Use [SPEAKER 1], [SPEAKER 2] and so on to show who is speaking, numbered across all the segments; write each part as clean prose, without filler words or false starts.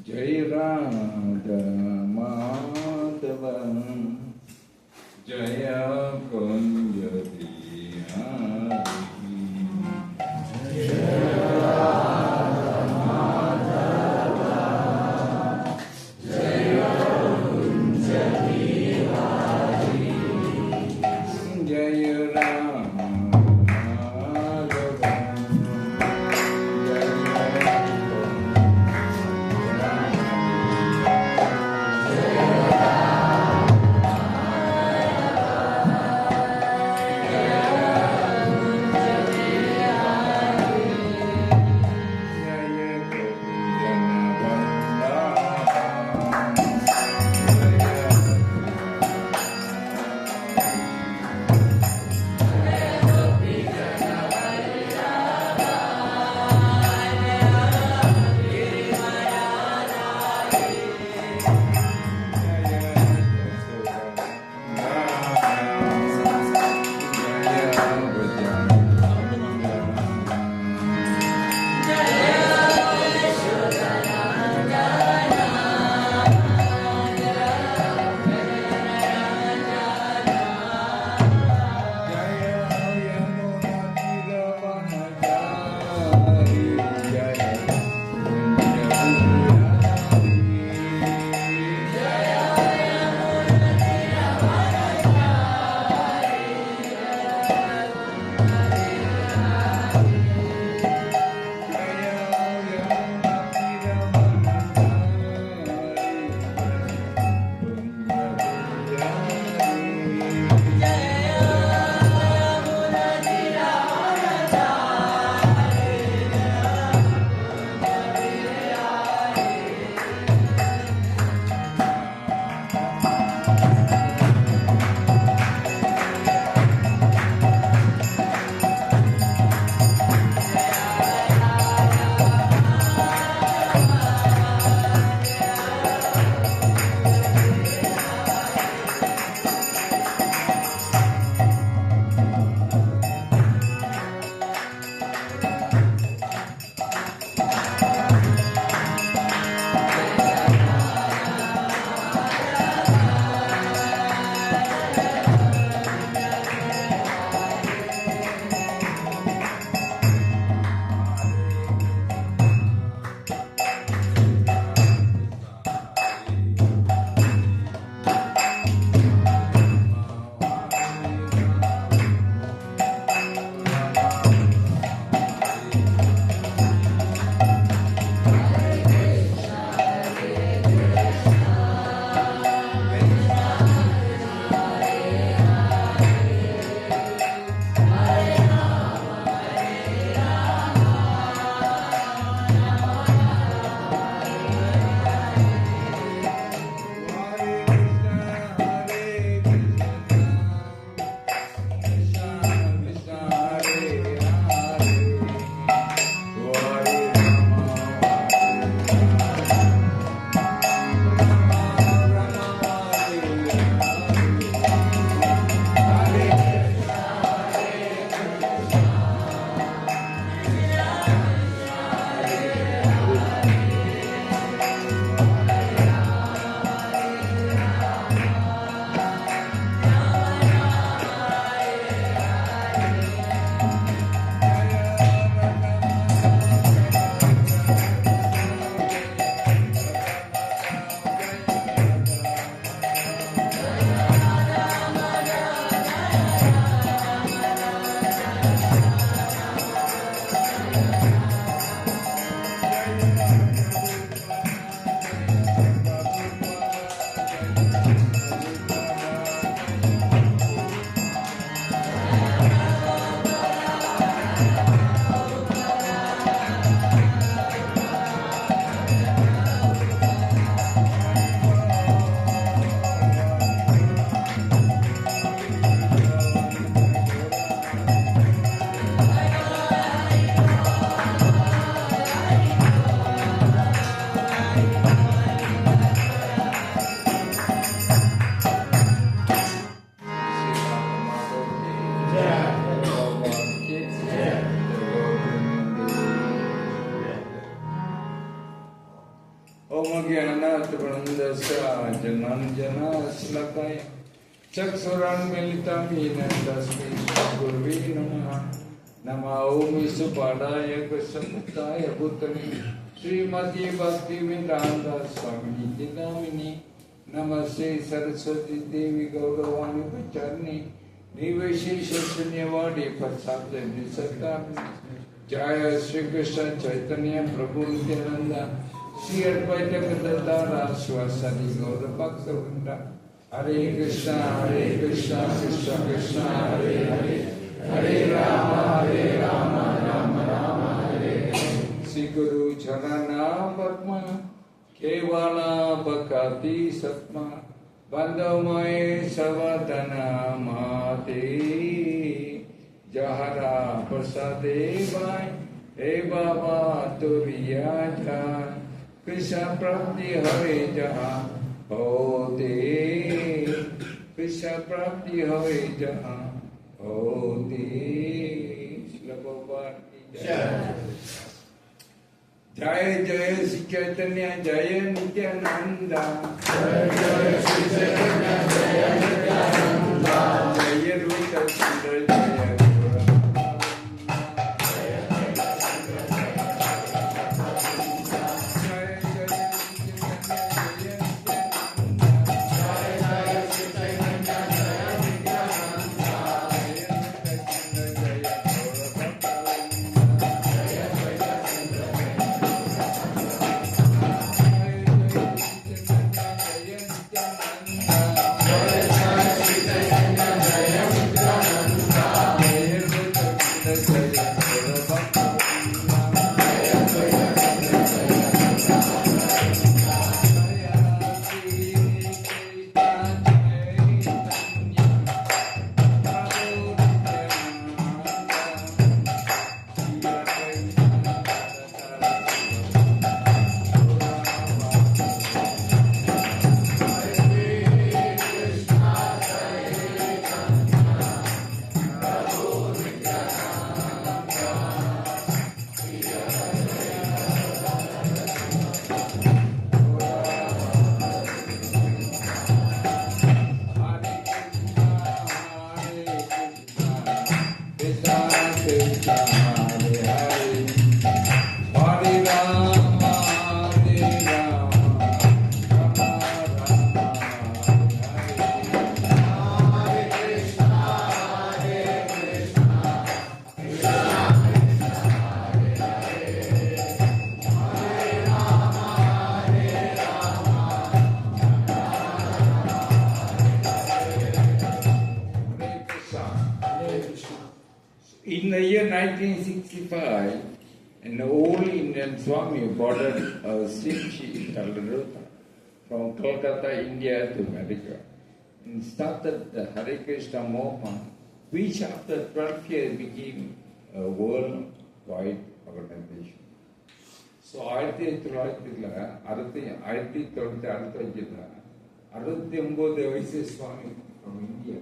[SPEAKER 1] जय राधा माधव जय कुंज बिहारी जय Ram Om Jnana Jana Slakaya Chaksuran Militam Yena Tasmi Gurvi Namaha Nama Om Visupadaya Krishnamurtaya Bhutani Srimati Bhakti Vedanta Swami Nidamini Namaste Saraswati Devi Gauravani Pacharni Niveshesha Sunyavadi Prasada Nisargami Jaya Sri Krishna Chaitanya Prabhu Nityananda Sri Advaita Gadadara Swasadi Gaura Bhakta Vrinda Hare Krishna Krishna Krishna Hare Hare Hare Rama Rama Rama Hare Hare Sri Guru Charana Padma Kevala Bhakati Satma Bandhamai Savadana Mate Jahara Prasade Vai He Baba Turiyaja Krishna Prapti Hare Jaha Hote Krishna Prapti Hare Jaha Hote Srila Prabhupada ki Jai Jai Jai Sri Chaitanya Jaya Nityananda Jai Jai Sri Chaitanya Jaya Nityananda Jaya Ruta Chandra Jaya In the year 1965, an old Indian Swami boarded a ship in Calcutta from Calcutta, India to America and started the Hare Krishna movement, which after 12 years became a worldwide organization. So, 1969 வயசு சுவாமி from India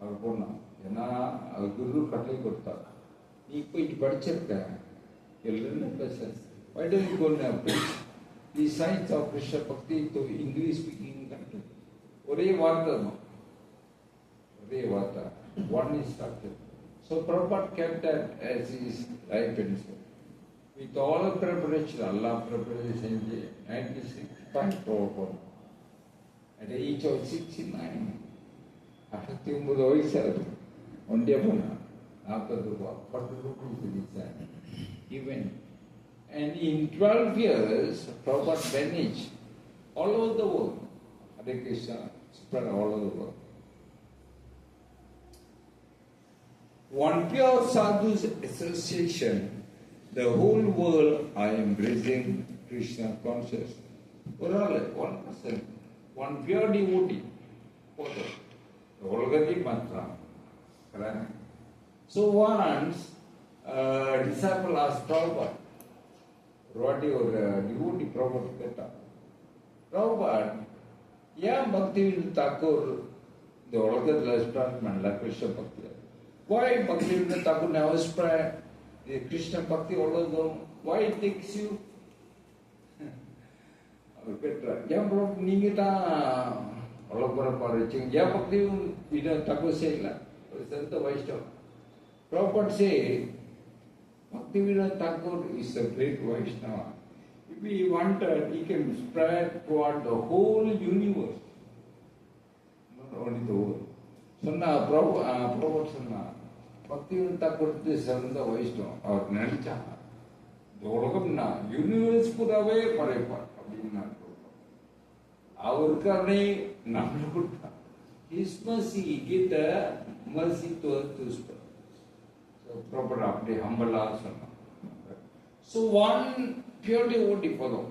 [SPEAKER 1] அவர் போனார். ஏன்னா அவர் குரு கட்டளை கொடுத்தார், நீ போயிட்டு படிச்சிருக்க எல்லாரும் பேச why don't you go and preach the science of Krishna Bhakti to English speaking country. ஒரே வார்த்தை தான், ஒரே வார்த்தை, one instruction. So Prabhupada kept that as his life principle. With all the preparation, Allah preparation, 96 Prabhupada at the age of 69, 69 வயசு ஒன்றே போனார். 40 ரூபாய் 40 rupees even. And in 12 years, Prabhupada vanished all over the world. Hare Krishna spread all over the world. One pure sadhu's association, the whole world are embracing Krishna consciousness. One person, one pure devotee, already mantra. So once a disciple asked Prabhupada, what your devotee Prabhupada கேட்டார், Prabhupada, ஏன் பக்திவேதாந்த தாக்கூர் இந்த உலகத்தில் spread பண்ணல கிருஷ்ண பக்தி? Why Bhaktivinoda Thakur never spread the Krishna Bhakti all over the world? Why it takes you அவர் கேட்டார், ஏன் bro நீங்கள் தான் வளப்புறப்பாடு வச்சுங்க, ஏன் பக்தியும் இதை தப்பு செய்யல? ஒரு சந்த Vaishnava Prabhupad says Bhaktivinoda Thakur is a great Vaishnava. If he wanted, he can spread throughout the whole universe, not only the world. சொன்னா ப்ரோபட் சொன்னா பக்திவினோத தாக்கூர் சிறந்த வைஷ்ணவம். அவர் நினைச்சா இந்த உலகம்னா யூனிவர்ஸ் பூராவே படைப்பார் அப்படின்னு அவருக்கு அவனே நம்ம கொடுத்தார். His mercy, he gave the mercy to us to spread. Proper update, humble also. So one pure devotee podom,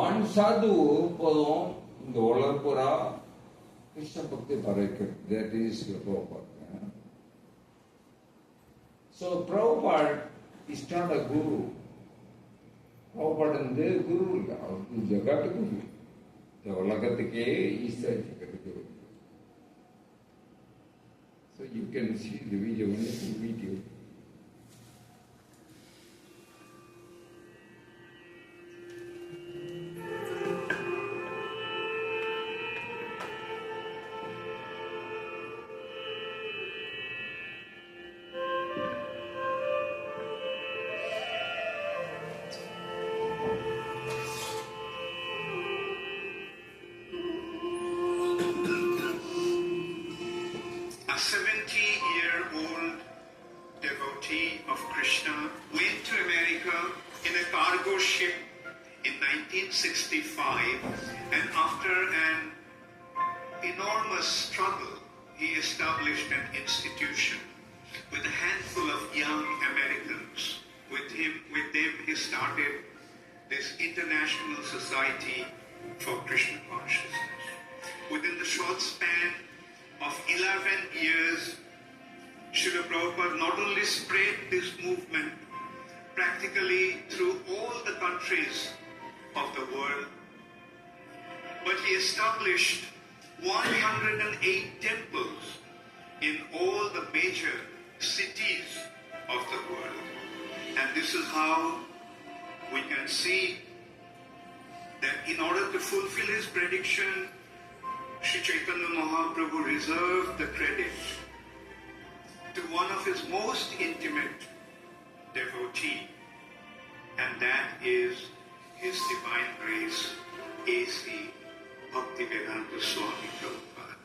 [SPEAKER 1] one sadhu podom, இந்த உலகப்புறா கிருஷ்ண பக்தி பறைக்கிறது. That is Prabhupada. So Prabhupada is not a guru. Prabhupada வந்து குரு இல்லை, அவருக்கு ஜகத்துக்கு குரு, இந்த உலகத்துக்கே ஈஸ்வர ஜகத்துக்கு. So you can see the video, wonderful video.
[SPEAKER 2] Of Krishna went to America in a cargo ship in 1965, and after an enormous struggle, he established an institution with a handful of young Americans. With them, he started this International Society for Krishna Consciousness. Within the short span of 11 years, Srila Prabhupada not only spread this movement practically through all the countries of the world, but he established 108 temples in all the major cities of the world. And this is how we can see that in order to fulfill his prediction, Sri Chaitanya Mahaprabhu reserved the credit to one of his most intimate devotee, and that is His Divine Grace, A.C. Bhaktivedanta Swami Prabhupada.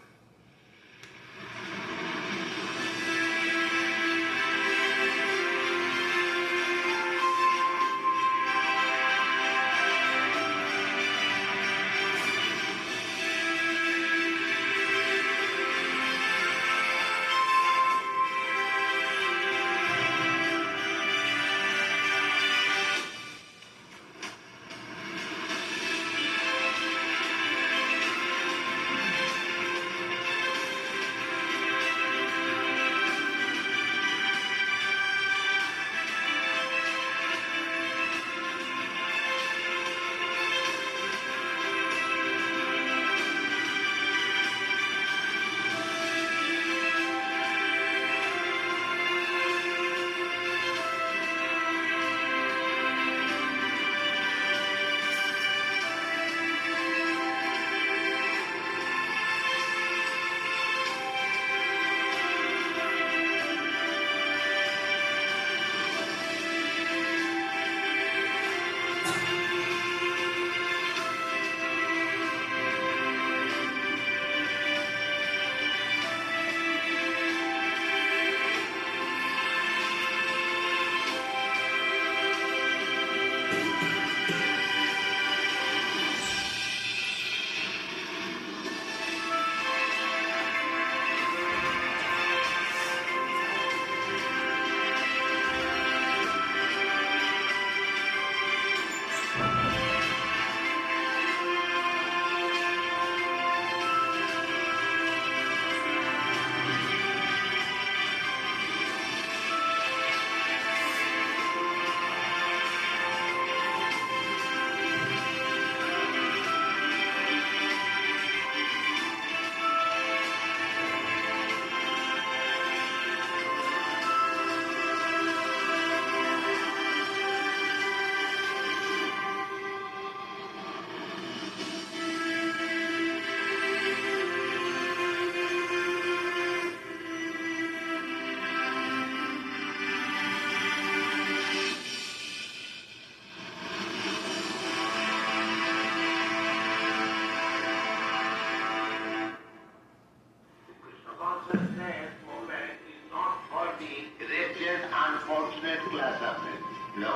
[SPEAKER 2] No.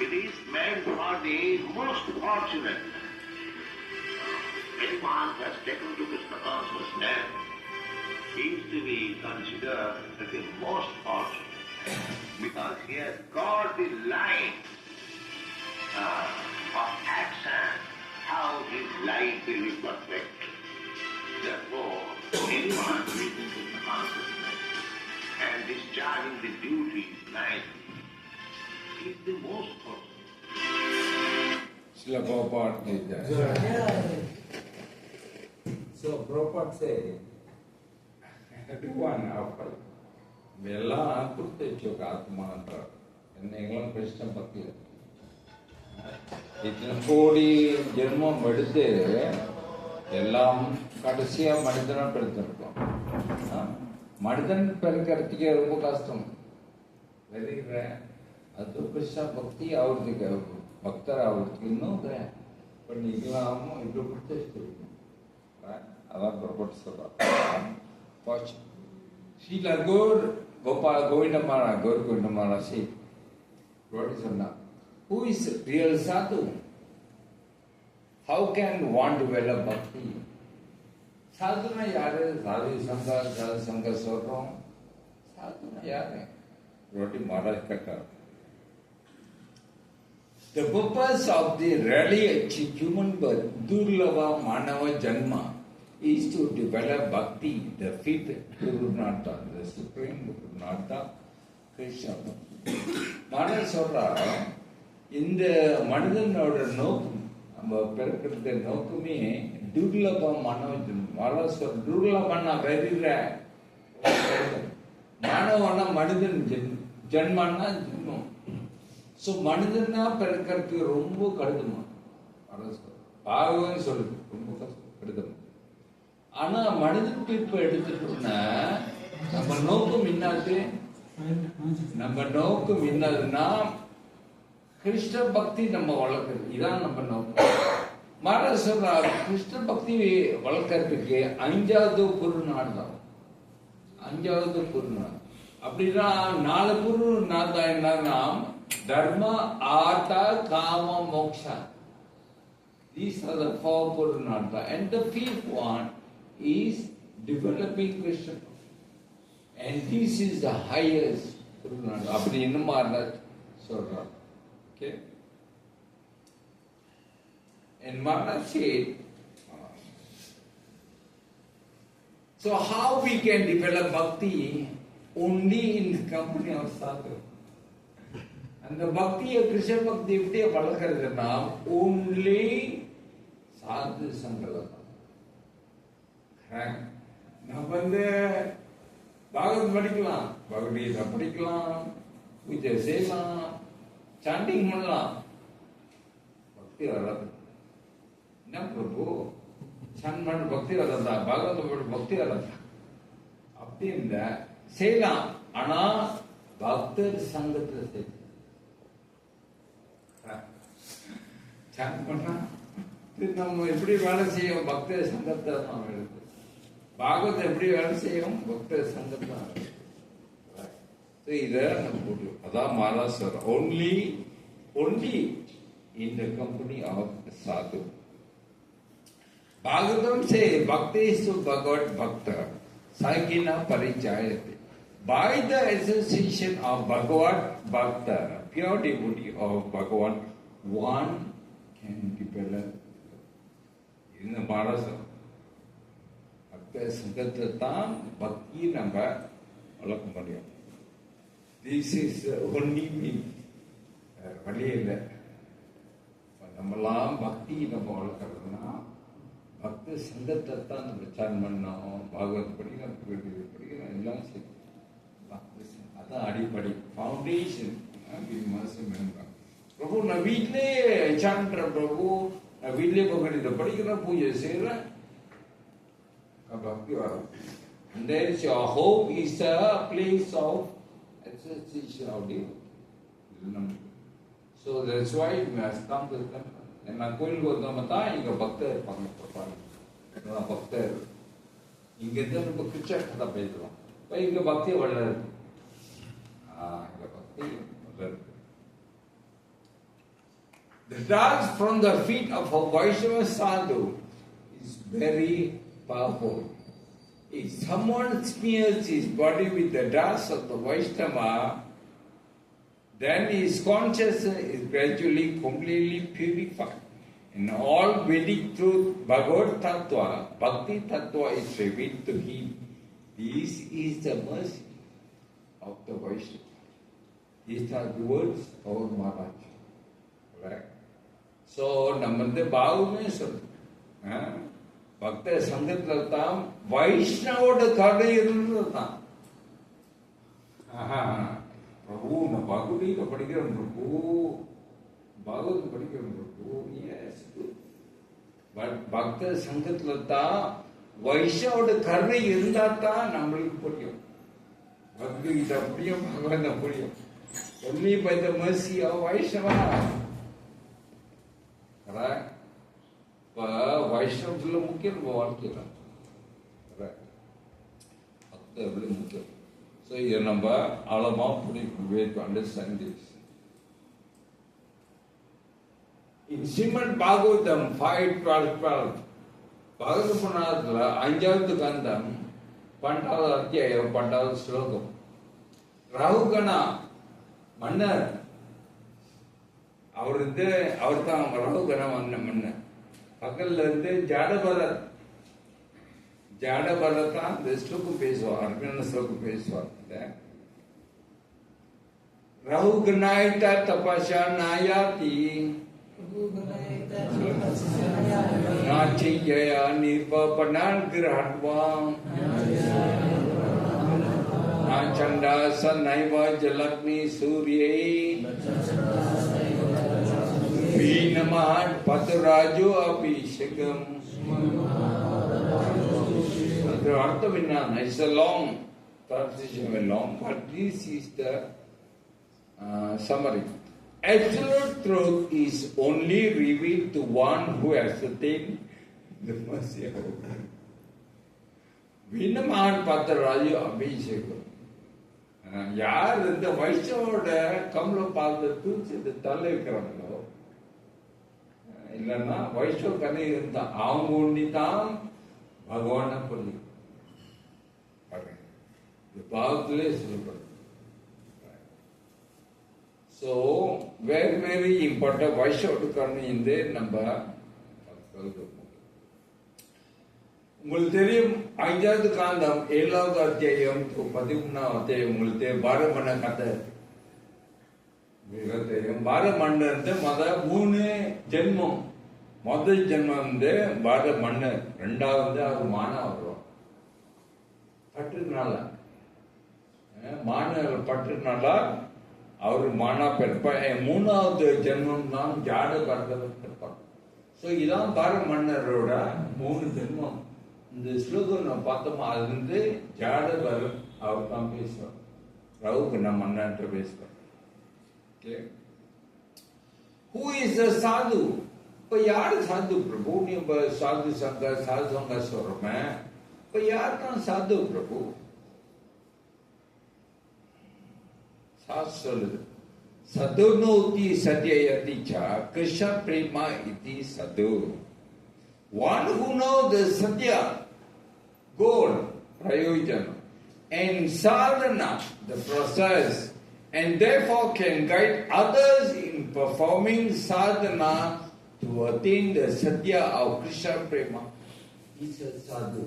[SPEAKER 2] It is meant for the most fortunate. Anyone who has taken to Krishna consciousness is to be considered as the most fortunate because he has got the line of action, how his life will be perfect. Therefore, anyone who is in Krishna consciousness and discharging the duties nicely is the most fortunate.
[SPEAKER 1] Srila Prabhupada did that. So Prabhupada said, everyone after எல்லாம் கொடுத்து வச்சோக்க ஆத்மான்ற என்னைங்களும் கிருஷ்ண பக்தி இத்தனை கோடி ஜென்மம் எடுத்து எல்லாம் கடைசியா மனிதனா பிறந்திருக்கோம். மனிதன் பிறக்கிறதுக்கே ரொம்ப கஷ்டம். அது கிருஷ்ண பக்தி ஆகுறதுக்கு பக்தர் ஆகுறதுக்கு இன்னும் பண்ணிக்கலாம் இது கொடுத்து வச்சிருக்கோம். அதான் புறப்பட்டு சொல்றான். Srila Gopal Govindamara, Gaur Govindamara said, who is real sadhu? How can one develop bhakti? Sadhuna yare, sadhu sangha sorrom. Sadhuna yare. Roti Maharaj Kata. The purpose of the rarely human birth, Durlava Manava Janma, is to develop bhakti, the fifth Gurunatha, the supreme Gurunatha, Krishna. Maharaj சொல்றா, இந்த மனிதனோட நோக்கம், நம்ம பிறக்கிறது நோக்கமே துர்லபம் மனோஜன். மகாராஜ் சொல்ற, துர்லபம்னா very rare. மானவனா மனிதன் ஜென்மன்னா ஜென்மம். ஸோ மனிதனா பிறக்கிறதுக்கு ரொம்ப கடிதமா. மகாராஜ் சொல்ற, பாகவன் சொல்லுது ரொம்ப கடிதம். ஆனா மனிதன் பிரிப்பு எடுத்துட்டோம்னா நம்ம நோக்கம் என்னது? நம்ம நோக்கம் என்னதுன்னா கிருஷ்ண பக்தி நம்ம வளர்க்கறது. இதான் நம்ம நோக்கம். மகாராஜ் சொல்றாரு, கிருஷ்ண பக்தி வளர்க்கறதுக்கு 5வது குருநாள் தான். 5வது குருநாள் அப்படின்னா 4 குருநாள் தான். என்னன்னா தர்ம, ஆர்த்த, காம, moksha. These are the 4 Gurunatha. And the 5th one is developing Krishna. And this is the highest Gurunatha. அப்படி இன்னும் Maharaj சொல்றார். Okay? And Maharaj said, so how we can develop bhakti? Only in the company of sadhu. அந்த பக்தியை கிருஷ்ண பக்தி எப்படி வளர்க்கறதுன்னா only சாது சங்கலம். நம்ம பாகவத் படிக்கலாம், பகவத்கீதை படிக்கலாம், பூஜை செய்யலாம், சாண்டிங் பண்ணலாம், பக்தி வராது. என்ன பிரபு சாண்ட் பண்ண பக்தி வராதா? பாகவத பக்தி வராதா? அப்படி இல்ல, செய்யலாம். ஆனா பக்தர் சங்கத்துல செய்ய சாண்ட் பண்ணா நம்ம எப்படி வேலை செய்யும்? பக்த சங்கத்தை தான் எடுத்து. பாகவத்தை எப்படி வேலை செய்யும்? பக்த சங்கத்தை தான். இதை நம்ம போட்டு அதான் Maharaj sir only in the company of sadhu. Bhagavatam say bhaktesu bhagavad bhakta sakina parichayate. By the association of Bhagavad Bhakta, pure devotee of Bhagavan, one can develop. இந்த மகாராஜ் பக்த சங்கத்தை தான் பக்தி நம்ம வளர்க்க முடியும். திஸ் இஸ் ஒன்லி மீன், வழியே இல்லை. நம்மளாம் பக்தி நம்ம வளர்க்கறதுன்னா பக்த சங்கத்தை தான் பிரச்சாரம் பண்ணோம். பாகவத் படிக்கணும், படிக்கணும், எல்லாம் சரி. அதான் அடிப்படை ஃபவுண்டேஷன். பிரபு நான் வீட்டிலே சாண்ட்ற பிரபு, நான் வீட்டிலே பகவத்கீதை படிக்கிறேன், பூஜை செய்யறேன், bhakti varam. And there is your home is a place of association of devotee. So that's why we must come to the temple. நான் கோயிலுக்கு வந்தோம்னா தான் இங்க பக்தர் இருப்பாங்க. பக்தர் இங்க இருந்து நம்ம கிருஷ்ண கதை பேசுறோம். இங்க பக்தியை வளருது. இங்க The dust from the feet of a Vaishnava sadhu is very powerful. If someone smears his body with the dust of the Vaishnava, then his consciousness is gradually completely purified. In all Vedic truth, Bhagavad Tattva, Bhakti Tattva is revealed to him. This is the mercy of the Vaishnava. These are the words of our Maharaj. Right? So, நம்ம பாவமே சொல்றோம். பக்த சங்கத்தில் தான் வைஷ்ணவோட கதை இருந்ததுதான். பிரபு நான் பகவத்கீதை படிக்கிறேன் பிரபு, பாகவத் படிக்கிறேன் பிரபு. எஸ், பட் பக்த சங்கத்துல தான் வைஷ்ணவோட கருணை இருந்தா தான் நம்மளுக்கு புரியும். பகவத்கீதை புரியும், பகவத புரியும். Only by the mercy of Vaishnava. Correct? இப்போ வைஷ்ணவத்தில் முக்கியம் நம்ம வாழ்க்கையில். அது எப்படி முக்கியம். ஸோ இதை நம்ம ஆழமாக புரியும். To understand this. In Srimad Bhagavatam 5:12 Bhagavata புராணத்தில் 5வது கந்தம் 12வது அத்தியாயம் 12வது ஸ்லோகம். ராகுகணா மன்னர், அவர் தான் ராகுகணா மன்னர். பக்கத்துல இருந்து ஜாடபரத் தான் இந்த ஸ்லோகம் பேசுவார், அர்ஜுன ஸ்லோகம் பேசுவார். ரகுகணாயிட்ட தபசா நாயாதி நாச்சியா நிர்வபனான் கிரஹத்வாம் நாச்சண்டாச நைவ ஜலக்னி சூரியை Vinamahan Paturaju Abhishekam. The Arthavinana, it's a long translation, long, but this is the summary. Absolute truth is only revealed to one who has attained the mercy of God. Vinamahan Paturaju Abhishekam. யார் இந்த வைஷ்ணவோட கமல பாதத்தை தூச்சி இந்த தலை இருக்கிறாங்களோ, இல்லைன்னா வைஷ்ணவ கதை இருந்தா அவங்க ஒண்டிதான் பகவான புரியும். பாவத்திலே சொல்லப்படும். ஸோ வெரி வெரி இம்பார்ட்டன்ட் வைஷ்ணவ கண்ணு இந்த நம்ம உங்களுக்கு தெரியும். 5வது காந்தம் 7வது அத்தியாயம் 13வது அத்தியாயம் உங்களுக்கு தெரியும். பாரமண்ண கதை தெரியும். பாரமண்ணன் மொத 3 ஜென்மம். முதல் ஜென்மம் வந்து பாரமண்ணன், 2வது அவர் மானா வருவோம் பற்றுனால, மான பற்றுனால அவர் மானா பிறப்பார். 3வது ஜென்மம் தான் ஜாட பரதவர் பிறப்பார். ஸோ இதான் பாரமண்ணரோட 3 ஜென்மம். இந்த ஸ்லோகம் நம்ம பார்த்தோமா, அது வந்து ஜாட பரத் அவர் தான் பேசுவார். ரவுக்கு நம்ம மன்னன்ற பேசுவார். Who is the sadhu? இப்ப யாரு சாது பிரபு? நீ சாது சங்க சொல்றோமே, இப்ப யார் தான் சாது பிரபு? சொல்லுது, சதுனோதி சத்யயதிச்சா கிருஷ்ண பிரேமா இதி சது. One who knows the satya, goal, prayojana, and sadhana, the process, and therefore can guide others in performing sadhana to attain the satya of Krishna prema. He's a sadhu.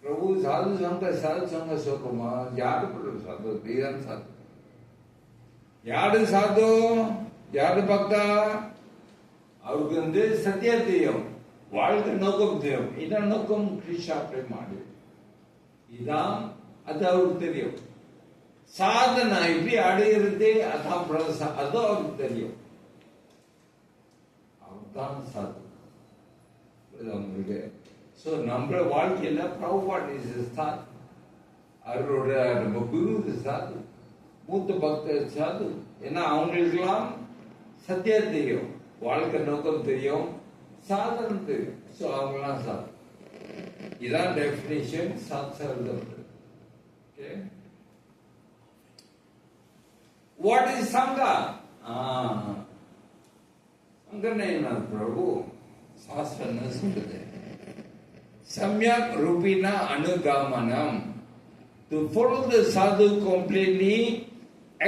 [SPEAKER 1] Prabhu sadhu sangha sokama, yadu prabhu sadhu, vedan sadhu. Yadu sadhu, yadu bhakta, அவருக்கு வந்து சத்தியா தெரியும், வாழ்க்கை நோக்கம் தெரியும். இதான் நோக்கம் கிருஷ்ணா பிரேமா. இதான் அது அவருக்கு தெரியும். சாதனா எப்படி அடையிறது, அதான் அதுவும் அவருக்கு தெரியும். அவர்தான் சாது உங்களுக்கு. ஸோ நம்ம வாழ்க்கையில பிரபுபாட் இஸ் சாது, அவரோட நம்ம குரு சாது, மூத்த பக்தர் சாது. ஏன்னா அவங்களுக்கெல்லாம் சத்தியா தெரியும், வாழ்க்கை நோக்கம் தெரியும், சாதனம் தெரியும். ஸோ அவங்களாம் சாது. இதான் டெஃபினிஷன் சாத்சாரம். Okay, What is Sangha? Sangha என்ன பிரபு சாஸ்திரம் சொல்லுது, Samyak Rupina Anugamanam, to follow the sadhu completely,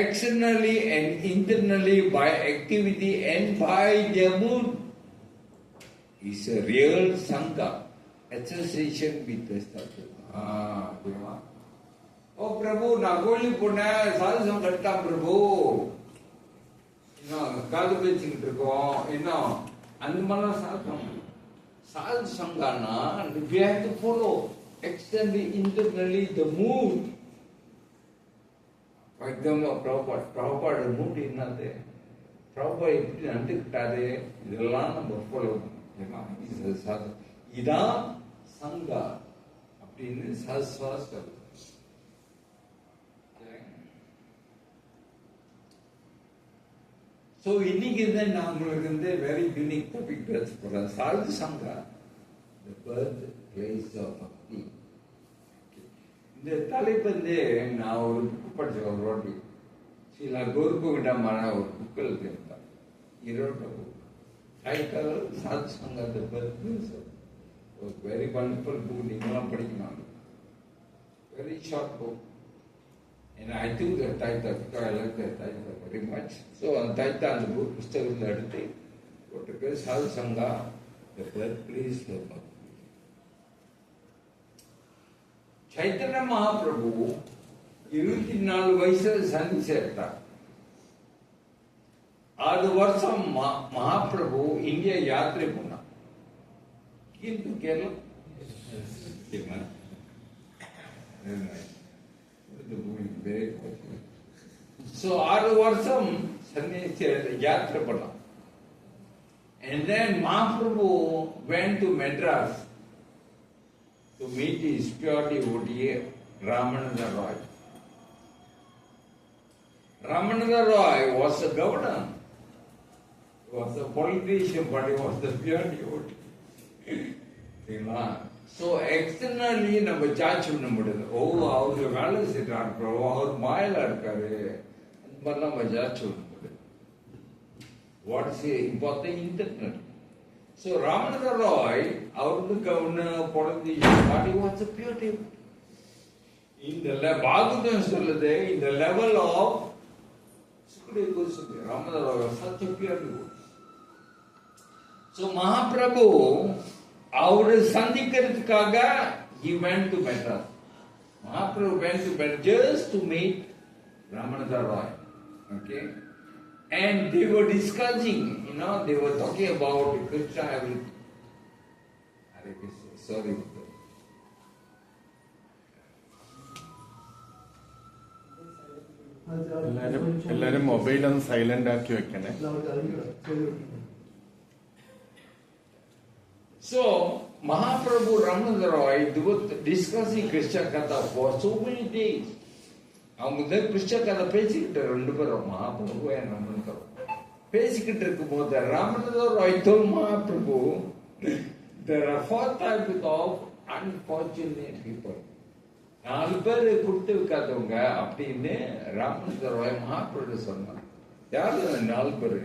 [SPEAKER 1] externally and internally by activity and by their mood, is a real Sangha, association with the sadhu. Oh Prabhu, நான் கோயிலுக்கு போனேன், சாது சங்கம் கட்டான் பிரபு, இன்னும் காது பேச்சுக்கிட்டு இருக்கோம், இன்னும் அந்த மாதிரிலாம் சாதம். Sadhu Sangana, we have to follow externally, internally the mood. For example, Prabhupada mood என்னது, Prabhupada எப்படி நடந்துக்கிட்டாரு, இதெல்லாம் நம்ம ஃபாலோ பண்ணணும். இதான் சங்கா அப்படின்னு சாஸ்திரம். So இன்னைக்கு நான் உங்களுக்கு very unique topic பேச போறேன். Sadhu Sangha, the birth place of bhakti. இந்த தலைப்பு நான் ஒரு புக் படிச்சேன், ஒரு வாட்டி ஸ்ரீலா கோர்புகிட்டமான ஒரு புக் எழுதியிருந்தேன். இரட்ட book, title Sadhu Sangha, the birth place of, ஒரு very wonderful book, நீங்களாம் படிக்கணும். Very short book. And I took the title because I like the title very much. So on title and the book, புஸ்தகத்தில் எடுத்து போட்டுருக்கு, Sadhu Sangha, the birthplace of bhakti. Chaitanya Mahaprabhu 24 வயசுல சந்தி சேர்த்தார். 6 வருஷம் Mahaprabhu India யாத்திரை போனார். into Kerala. Very good. So 6 வருஷம் யாத்திரை பண்ணார். And then Mahaprabhu went to Madras to meet his pure devotee Ramananda Roy. Ramananda Roy was a governor. He was a politician, but he was the pure devotee. So externally நம்ம judge பண்ண முடியாது. அவருக்கு வேலை செய்யறாரு, அவர் மாயில இருக்காரு, அந்த மாதிரிலாம் நம்ம ஜட்ஜ் பண்ண முடியாது. What is important internal. So Ramananda Roy, அவருக்கு governor politician, but he was a pure devotee. இந்த பாகவதம் சொல்லுது, இந்த level of Sukadeva Goswami, Ramananda Roy was such a pure devotee. So Mahaprabhu அவரை சந்திக்கிறதுக்காக he went to Madras. Mahaprabhu went to Madras just to meet Ramananda Roy. Okay? And they were discussing, they were talking about Krishna, everything. Hare Krishna, sorry.
[SPEAKER 3] എല്ലാരും mobile ഒന്ന് silent ആക്കി വെക്കണേ.
[SPEAKER 1] So Mahaprabhu Ramananda Roy, they were discussing Krishna Katha for so many days. அவங்க கிருஷ்ண கதை பேசிக்கிட்டு 2 பேரும், Mahaprabhu and Ramananda Roy பேசிக்கிட்டு இருக்கும் போது Ramananda Roy told Mahaprabhu, there are 4 types of unfortunate people. 4 பேர் கொடுத்து வைக்காதவங்க அப்படின்னு Ramananda Roy மகாபிரபு சொன்னார். யாரு 4 பேரு?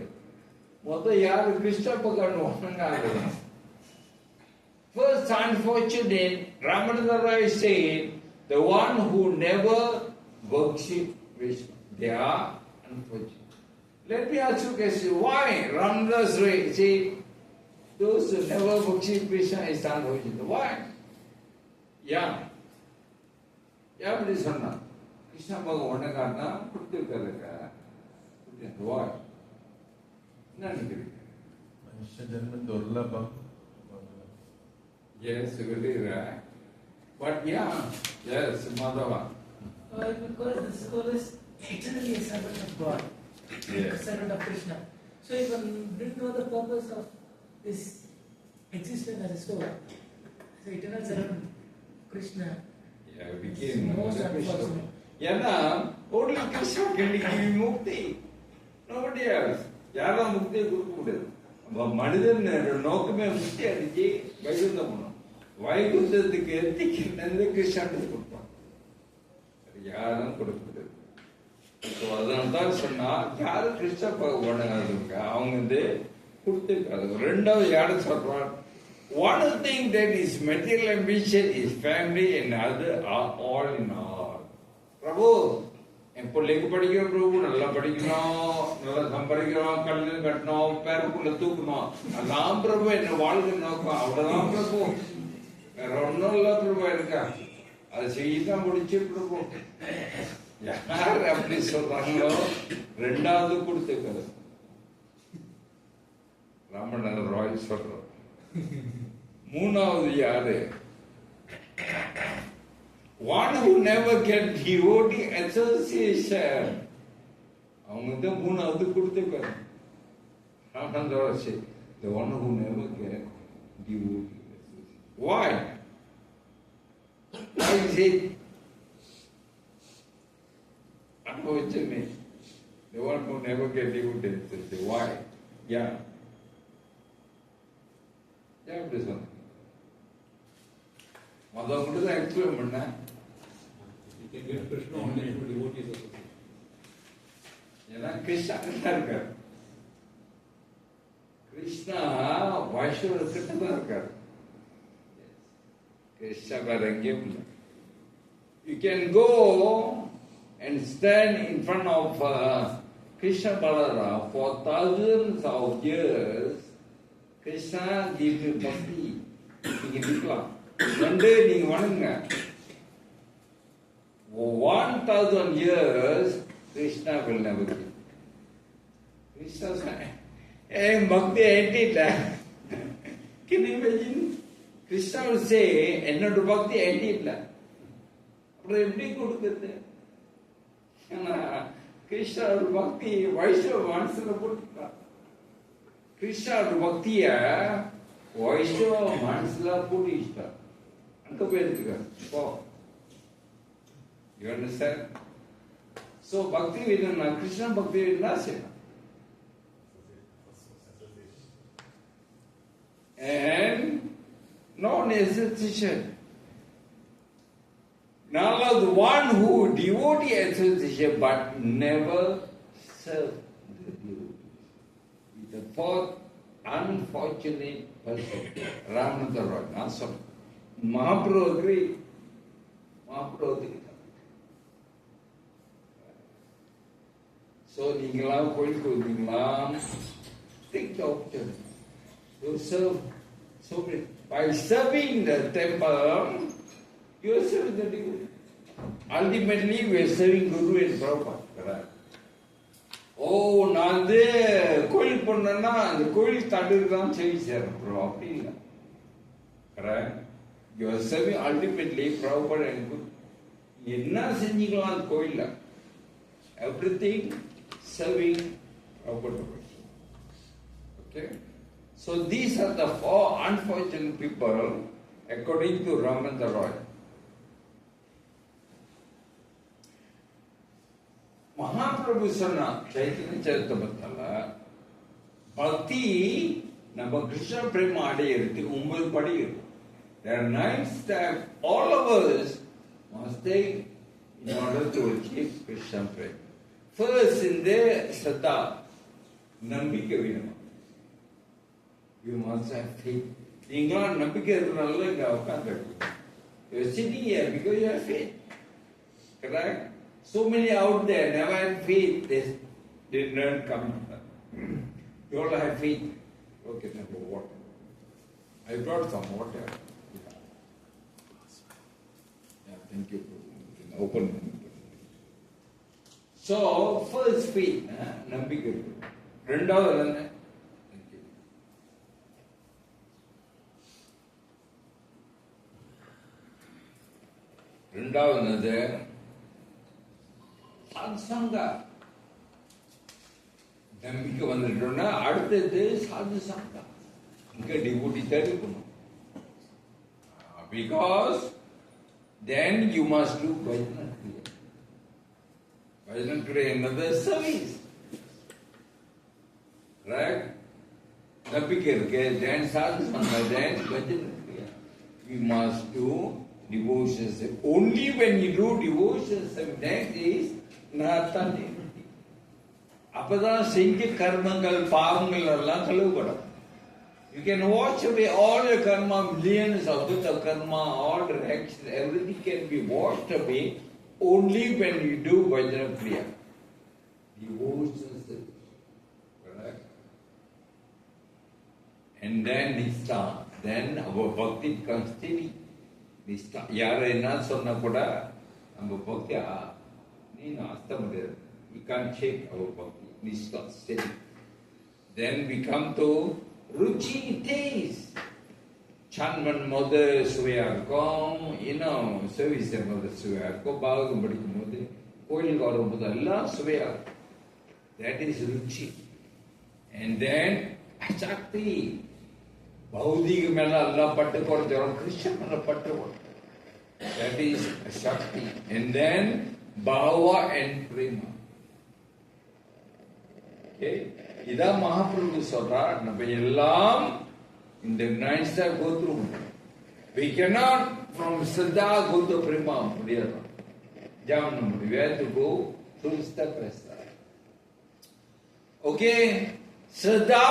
[SPEAKER 1] யாரு கிருஷ்ண பகவான் வணங்காத. First unfortunate, Ramananda Roy said, the one who never worship Krishna. They are unfortunate. Let me ask you a question. Why Ramananda Roy said those who never worship Krishna is unfortunate? Why? Yeah. அப்படி சொன்னா கிருஷ்ண பகவான் உனக்காரனா கொடுத்துருக்காருக்க. Why? என்ன நினைக்கிறீங்க?
[SPEAKER 3] மனுஷ ஜென்மம் துர்லபம்.
[SPEAKER 1] Yes, really right. But yes, Madhava.
[SPEAKER 4] Because the soul is eternally a servant of God, a servant of Krishna. So if one didn't know the purpose of this existence as a soul, as an eternal servant of Krishna,
[SPEAKER 1] Became
[SPEAKER 4] most unfortunate.
[SPEAKER 1] Only Krishna can give mukti. Nobody else. யாரும் முக்தியை கொடுக்க முடியாது. மனிதன் நோக்கமே முக்தி அடிச்சு வைகுந்தம் பண்ணும். வைகுந்தத்துக்கு எத்திக்கு கிருஷ்ணன் கொடுப்பான். யாரும் கொடுக்க முடியாது. ஸோ அதனால தான் சொன்னா யாரு கிருஷ்ண பகவானுங்க அவங்க கொடுத்துருக்காங்க. ரெண்டாவது யாரு சொல்றார், one thing that is material ambition is family and other are all in all. பிரபு என் பிள்ளைக்கு படிக்கிற பிரபு, நல்லா படிக்கணும், நல்லா சம்பாதிக்கணும், கல்யாணம் கட்டணும், பேரக்குள்ள தூக்கணும், அதான் பிரபு என்ன வாழ்க்கை நோக்கம், அவ்வளவுதான் பிரபு, வேற ஒன்றும் இல்ல பிரபு இருக்கா, அதை செய்யதான் முடிச்சு பிரபு. யார் அப்படி சொல்றாங்களோ ரெண்டாவது கொடுத்துக்கிறது. ராமநாத ராய் சொல்றோம். மூணாவது யாரு, one who never get devotee association. அவங்க தான் மூணாவது கொடுத்துக்கிறது. Ramanatha Rai say the one who never get devotee association. Why? Why is it? அனுபவிச்சுமே. The one who never get devotee association. Why? Yeah. எப்படி சொன்ன மதவங்கிட்ட தான் எக்ஸ்பிளைன் பண்ண. ஏன்னா கிருஷ்ணா கிட்ட இருக்காரு, கிருஷ்ணா வைஷ்ணவ கிட்ட தான் இருக்காரு. கிருஷ்ணா வேற எங்கேயும் இல்லை. You can go and stand in front of Krishna Balaram for thousands of years. Krishna give you bhakti. நீங்க நிக்கலாம், ரெண்டு நீங்க வணங்குங்க. 1000 years Krishna will never give. Krishna said, bhakti ended. Can you imagine? Krishna will say, என்னோட பக்தி ended. அப்புறம் எப்படி கொடுக்குறது? ஏன்னா கிருஷ்ணோட பக்தி வைஷ்ணவ மனசுல போட்டுட்டான். கிருஷ்ணோட பக்திய வைஷ்ணவ மனசுல போட்டுட்டான். அங்க போயிருக்க போ. You understand? So பக்தி வேணும்னா கிருஷ்ண பக்தி வேணும்னா செய்யணும். And non-association. Now the one who devotee association but never serve the devotees. The fourth unfortunate person, Ramananda Roy. Now sorry, Mahaprabhu agree. Mahaprabhu agree. So நீங்களாம் கோயிலுக்கு வந்தீங்களாம், take the opportunity to serve. So by serving the temple, you are serving the devotee. Ultimately, we are serving Guru and Prabhupada. நான் கோயிலுக்கு போனேன்னா அந்த கோயில் தடுக்கு தான் செவி சேரும். அப்படி இல்லை. Correct? You are serving ultimately Prabhupada and Guru. என்ன செஞ்சீங்களா அந்த கோயில்ல? Everything serving Prabhupada. Okay? So these are the four unfortunate people according to Ramananda Roy. Mahaprabhu சொன்னா சைத்தன்ய சரித்திரத்துல பக்தி நம்ம கிருஷ்ண பிரேம அடையிறதுக்கு 9 படி இருக்கும். There are 9 steps all of us must take in order to achieve Krishna prema. First in the Shraddha, நம்பிக்கை வேணும். You must have faith. நீங்களாம் நம்பிக்கை இருக்கிறனால இங்க உட்கார்ந்துருக்கீங்க. You are sitting here because you have faith. Correct? So many out there never had faith. They did not come. You all have faith. Okay, now go water. I brought some water. Yeah, thank you. Open. So first faith, நம்பிக்கை. ரெண்டாவது என்ன? Thank you. ரெண்டாவது என்னது? சாத்சங்கா. நம்பிக்கை வந்துட்டோம்னா அடுத்தது சாது சங்கா. இங்க டிவோட்டி தெரிவிக்கணும். Because then you must do bhajana kriya. Bhajana kriya another service. Right? நம்பிக்கை இருக்கு, then சாது சங்கா, then bhajana kriya. We must do devotions. Only when you do devotions, next is Natani. அப்பதான் செஞ்ச கர்மங்கள் பாவங்கள் எல்லாம் கழுவுப்படும். You can wash away all your karma, millions of the karma, all the actions, everything can be washed away only when you do Vajra Kriya. Devotional service. Correct? And then Nishtha. Then our bhakti becomes steady. Nishtha. Yara enna sonna kuda, நம்ம bhakti நீ நாஸ்த முடியாது. We can't shake our bhakti. Nishtha, steady. Then we come to Ruchi taste. Chanman mother சுவையா இருக்கும், இன்னும் service mother சுவையா இருக்கும், பாகம் படிக்கும் போது கோயிலுக்கு வரும்போது எல்லாம் சுவையா இருக்கும். That is Ruchi. And then Shakti. பௌதிக மேல எல்லாம் பட்டு குறைஞ்சவரும் கிருஷ்ணன் மேல பட்டு கொடுக்கும். That is Shakti. And then Bhava and Prema. Okay. இதான் மகாபிரபு சொல்றார். நம்ம எல்லாம் இந்த 9 step go through. We cannot from Siddha go to Prema. முடியாது. ஜாம் நம்ம we have to go through step by step. Okay. Siddha,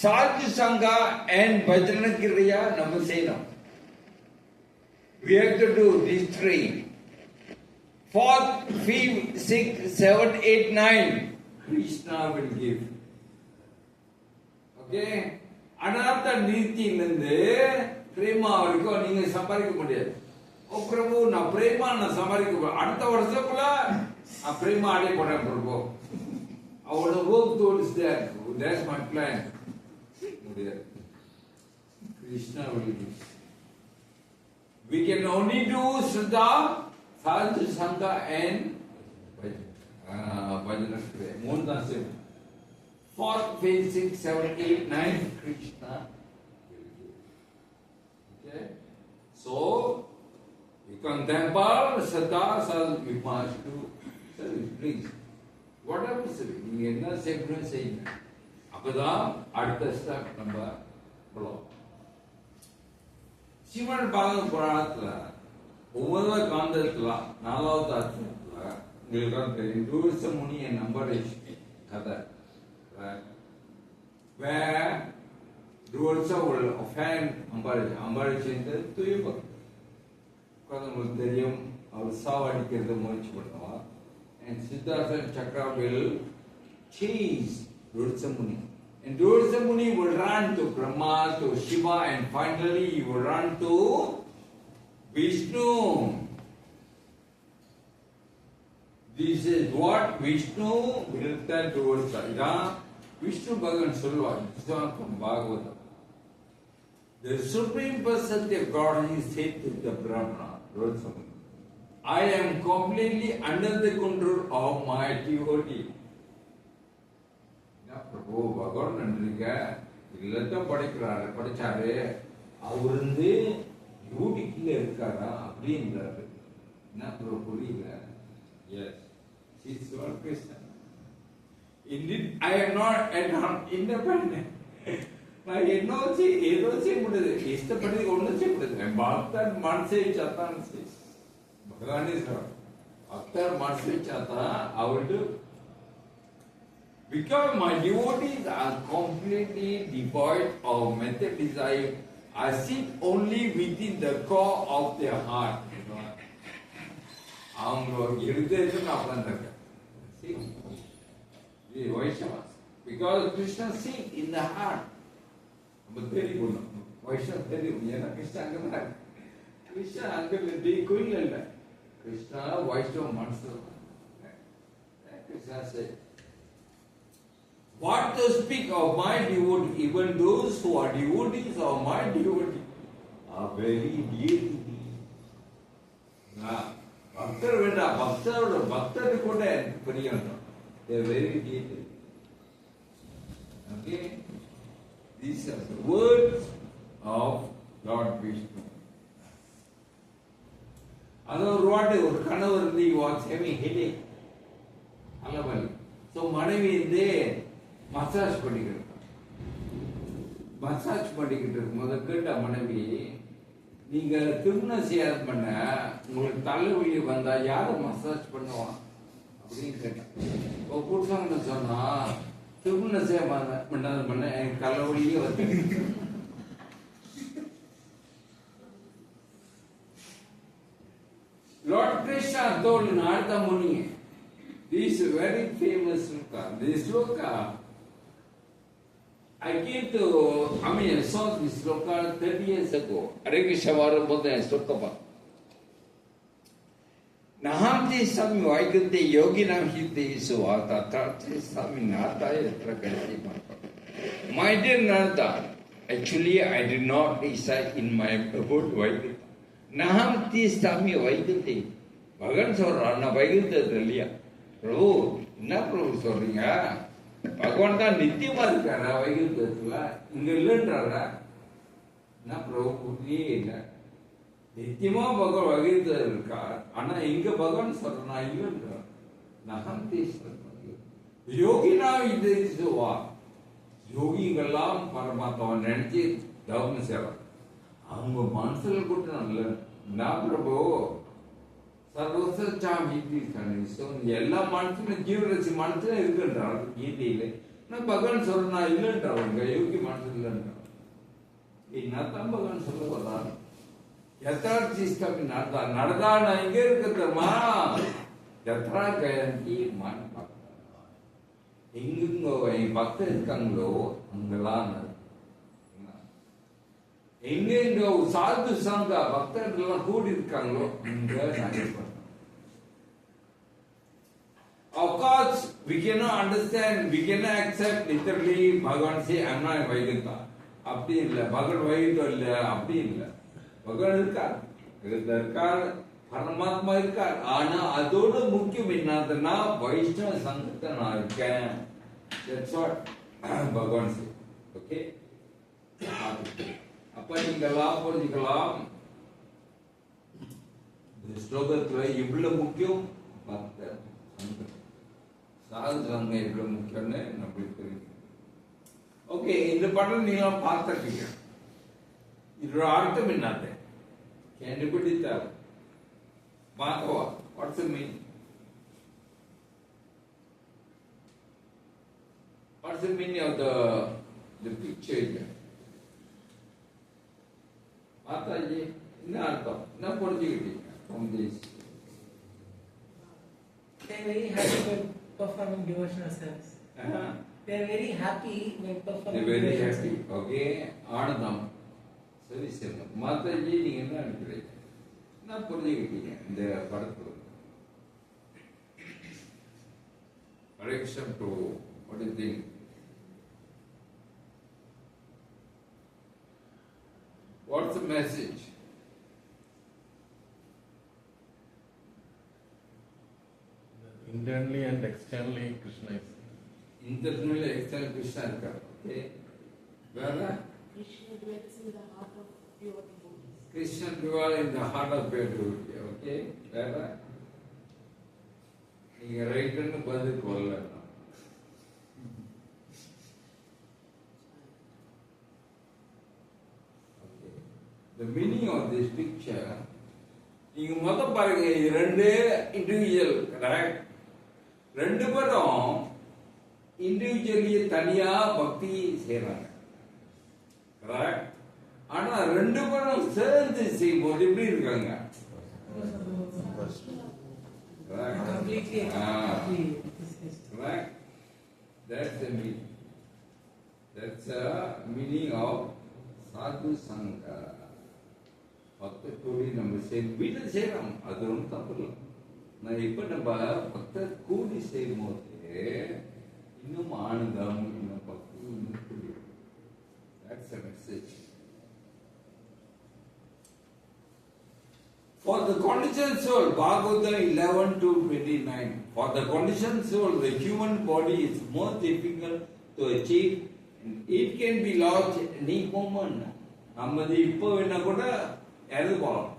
[SPEAKER 1] Sadhu Sangha and Bhajana Kriya நம்ம செய்யணும். We have to do these 3. 4th, 5th, 6th, 7th, 8th, 9th. Krishna will give. Okay? அனாத்த நீதியிலிருந்து Prema வரைக்கும் நீங்க சம்பாதிக்க முடியாது. ஓ பிரபு நான் பிரேமா நான் சம்பாதிக்க அடுத்த வருஷத்துல நான் பிரேமா அடைய போறேன் பிரபு. Our work towards that. That's my plan. முடியாது. Krishna will give. We can only do Shraddha, Sadhu Sangha and Bhajana Kriya. மூணு தான் செய்யணும். 4th, 5th, 6th, 7th, 8th, 9th, Krishna will give. Okay? So, you can temple, Shraddha, Sadhu, you must do service, please. Whatever service, நீங்க என்ன செய்யணும் செய்யுங்க. அப்பதான் அடுத்த step நம்ம போலாம். ஸ்ரீமத் பாகவத புராணத்துல 9வது காண்டத்துல 4வது அத்தியாயத்துல உங்களுக்கு தெரியும் தூர்ச முனி and அம்பரீஷ் கதை. Where Dursa will offend Ambarish. Ambarish என்று தூய பக்தர். உங்களுக்கு தெரியும் அவர் சாவடிக்கிறது முயற்சி பண்ணுவார். And Siddhartha Chakra will chase Dursa Muni. And Dursa Muni will run to Brahma, to Shiva, and finally he will run to Vishnu. This is what Vishnu will tell to Dursa. Vishnu Bhagavan சொல்வார். from Bhagavatam. The Supreme Personality of God is said to the Brahmana, Dursa Muni. I am completely under the control of my devotee. பிரபு பகவான் நன்றிங்க இல்லத்தான் படிச்சாரு அவர் வந்து duty கீழே இருக்காரா அப்படின்றாரு. என்ன bro புரியல. S it's your question. Indeed, I am not independent. நான் என்ன ஏதோ செய்ய முடியாது. இஷ்டப்படி ஒன்றும் செய்ய முடியாது. பக்தர் மனசை சாத்தான் பகவானே சார் பக்தர் மனசை சாத்தா அவருக்கு. Because my devotees are completely devoid of material desire, I sit only within the core of their heart. அவங்களோட இருதயத்தில் நான் உட்கார்ந்திருக்கேன். Vaishnavas. Because Krishna sits in the heart. நம்ம தெரியும் வைஷ்ணவ தெரியும். ஏன்னா கிருஷ்ணா அங்கதான் கிருஷ்ணா அங்க கோயில் இல்ல. கிருஷ்ணா வைஷ்ணவ மனசு. Krishna said, what to speak of my devotee, even those who are devotees of my devotee are very dear to me. பக்தர் வேண்டாம், பக்தர் கூட புரியணும். They are very dear to me. Okay? These are the words of Lord Vishnu. ஒரு கணவர் இருந்து was having headache. அல்லவல். So மனைவி இருந்து மசாஜ் பண்ணிக்கிட்டு இருக்கும்போது கேட்ட மனைவி, நீங்க திருமணம் செய்யாத பண்ண உங்களுக்கு தலைவலி வந்தா யாரும் மசாஜ் பண்ணுவான் அப்படின்னு கேட்டான். கொடுத்தாங்கன்னு சொன்னா திருமணம் செய்ய பண்ண எனக்கு தலைவலியே வந்து Lord Krishna told Narada Muni this very famous sloka. This sloka, I saw this sloka 30 years ago. Hare Krishna Varabodha sloka. Nahamti Sami Vaikante Yoginam Hiti Suvata Tati Sami Nata Prakati. My dear Narada, actually I did not decide in my about Vaikante. Nahamti Sami Vaikante. Bhagan சொல்றான் நான் வைகுந்தது இல்லையா பிரபு என்ன பிரபு சொல்றீங்க பகவான் தான் நித்தியமா இருக்காரா வைகுந்தத்துல இங்க இல்லைன்றாரா என்ன பிரபு புரியே இல்லை நித்தியமா பகவான் வைகுந்தது இருக்கா ஆனா இங்க பகவான் சொல்றா இல்லைன்றார் நகந்தி யோகினா இது வா யோகிகள்லாம் பரமாத்மாவை நினைச்சு தவம் செய்வார் அவங்க மனசுல கூட நல்ல நான் பிரபு எல்லா மனசுல ஜீவராசி மனசுல இருக்குன்றார் கீதையில பகவான் சொல்றா இல்லைன்றவங்க யோகி மனசு இல்லைன்றார் என்னத்தான் பகவான் சொல்ல வர்றாரு யதார்த்தி நடதா நான் எங்க இருக்க தெரியுமா யத்ரா கயந்தி மன் எங்க என் பக்தர் இருக்காங்களோ அங்கெல்லாம் எங்க சாது சங்க பக்தர்கள் எல்லாம் கூடி இருக்காங்களோ அங்க Of course, we cannot understand, we cannot accept literally Bhagavan say, I am not Vaikuntha. அப்படி இல்லை பகவான் வைகுந்தம் இல்லை அப்படி இல்லை பகவான் இருக்கார் பரமாத்மா இருக்கார் ஆனா அதோட முக்கியம் என்னதுன்னா வைஷ்ணவ சங்கத்தை நான் இருக்கேன் That's what பகவான் say. Okay? அப்ப நீங்களாம் புரிஞ்சுக்கலாம் இந்த ஸ்லோகத்துல இவ்வளவு முக்கியம் பக்தர் சாது சங்கம் எவ்வளவு முக்கியம்னு நம்மளுக்கு தெரியும் ஓகே இந்த படம் நீங்க பார்த்துருக்கீங்க இதோட அர்த்தம் என்னது கண்டுபிடித்தார் Madhava what's mean what's the meaning of the picture Mataji என்ன அர்த்தம் என்ன புரிஞ்சுக்கிட்டீங்க from this
[SPEAKER 4] they are very happy when performing devotional service they are very happy when performing
[SPEAKER 1] very happy okay ஆனந்தம் சரி சரி மாதாஜி நீங்க என்ன நினைக்கிறீங்க என்ன புரிஞ்சுக்கிட்டீங்க இந்த படத்துல correction to what do you think what's the message
[SPEAKER 3] internally and externally Krishna is
[SPEAKER 1] internally externally Krishna irukar okay vera
[SPEAKER 5] Krishna dwells in the heart of pure devotees.
[SPEAKER 1] Krishna dwells in the heart of pure devotee okay vera நீங்க ரைட்னு பதில் சொல்லல the meaning of this picture நீங்க மொத பாருங்க இது ரெண்டு individual correct ரெண்டு பேரும் இண்டிவிஜுவலி தனியா பக்தி செய்யறாங்க கரெக்ட் ஆனா ரெண்டு பேரும் சேர்ந்து செய்யும்போது எப்படி இருக்காங்க
[SPEAKER 4] completely
[SPEAKER 1] correct that's the meaning that's the meaning of sadhu sangha பக்தர் கூடி நம்ம வீட்டில் செய்யறோம் அது ஒன்றும் தப்பு இல்லை நான் இப்ப நம்ம பக்தர் கூடி செய்யும் போது இன்னும் ஆனந்தம் இன்னும் பக்தி இன்னும் கூடி that's a message for the conditioned soul Bhagavatam 11 to 29 for the conditioned soul the human body is more difficult to achieve it can be lost any moment நம்மது இப்போ என்ன கூட இறந்து போகலாம்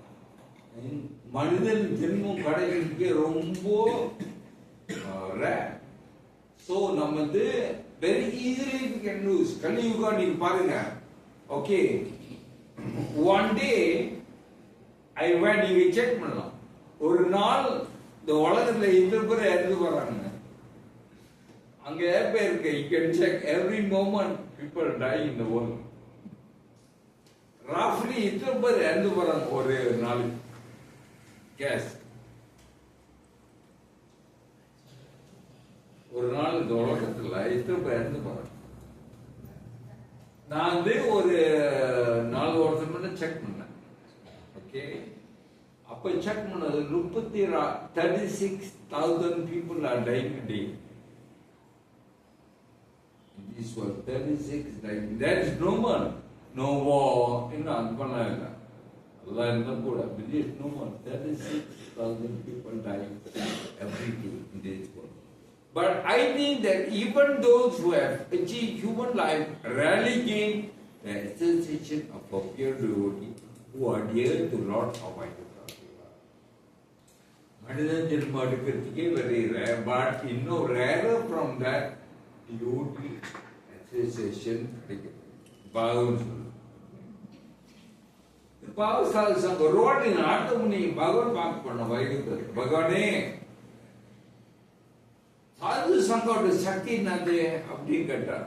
[SPEAKER 1] மனிதன் ஜென்மம் கிடைக்கிறதுக்கு ரொம்ப ஸோ நம்ம வந்து very easily can loose Kaliyuga நீங்க பாருங்க ஓகே ஒன் டே நீங்க செக் பண்ணலாம் ஒரு நாள் இந்த உலகத்துல எத்தனை பேர் இறந்து போறாங்க அங்க ஏப்பே இருக்கு. You can check every moment people die in the world. Roughly இத்தனை பேர் இறந்து போறாங்க ஒரு நாளைக்கு. கேஸ் ஒரு நாள் இந்த உலகத்துல இத்தனை பேர் இறந்து போறாங்க. நான் வந்து ஒரு 4 வருஷம் முன்ன செக் பண்ணேன். ஓகே, அப்ப செக் பண்ணது 36,000 people are dying a day. This was 36 dying. That is normal. No war. இன்னும் அது பண்ண இல்லை. Allah இருந்தால் கூட but it is normal. 36,000 people dying every day in this world. But I think that even those who have achieved human life rarely gain the association of a pure devotee who are dear to Lord Almighty. மனிதன் ஜென்மம் எடுக்கிறதுக்கே very rare, but இன்னும் rarer from that devotee association கிடைக்கும். பகவான் சொல்லு பாவசால ரோட்டின் ஆட்டமுனி பகவான் பார்க்க பண்ண வைகுந்தர் பகவானே சாது சங்கோட சக்தி என்னது அப்படின்னு கேட்டார்.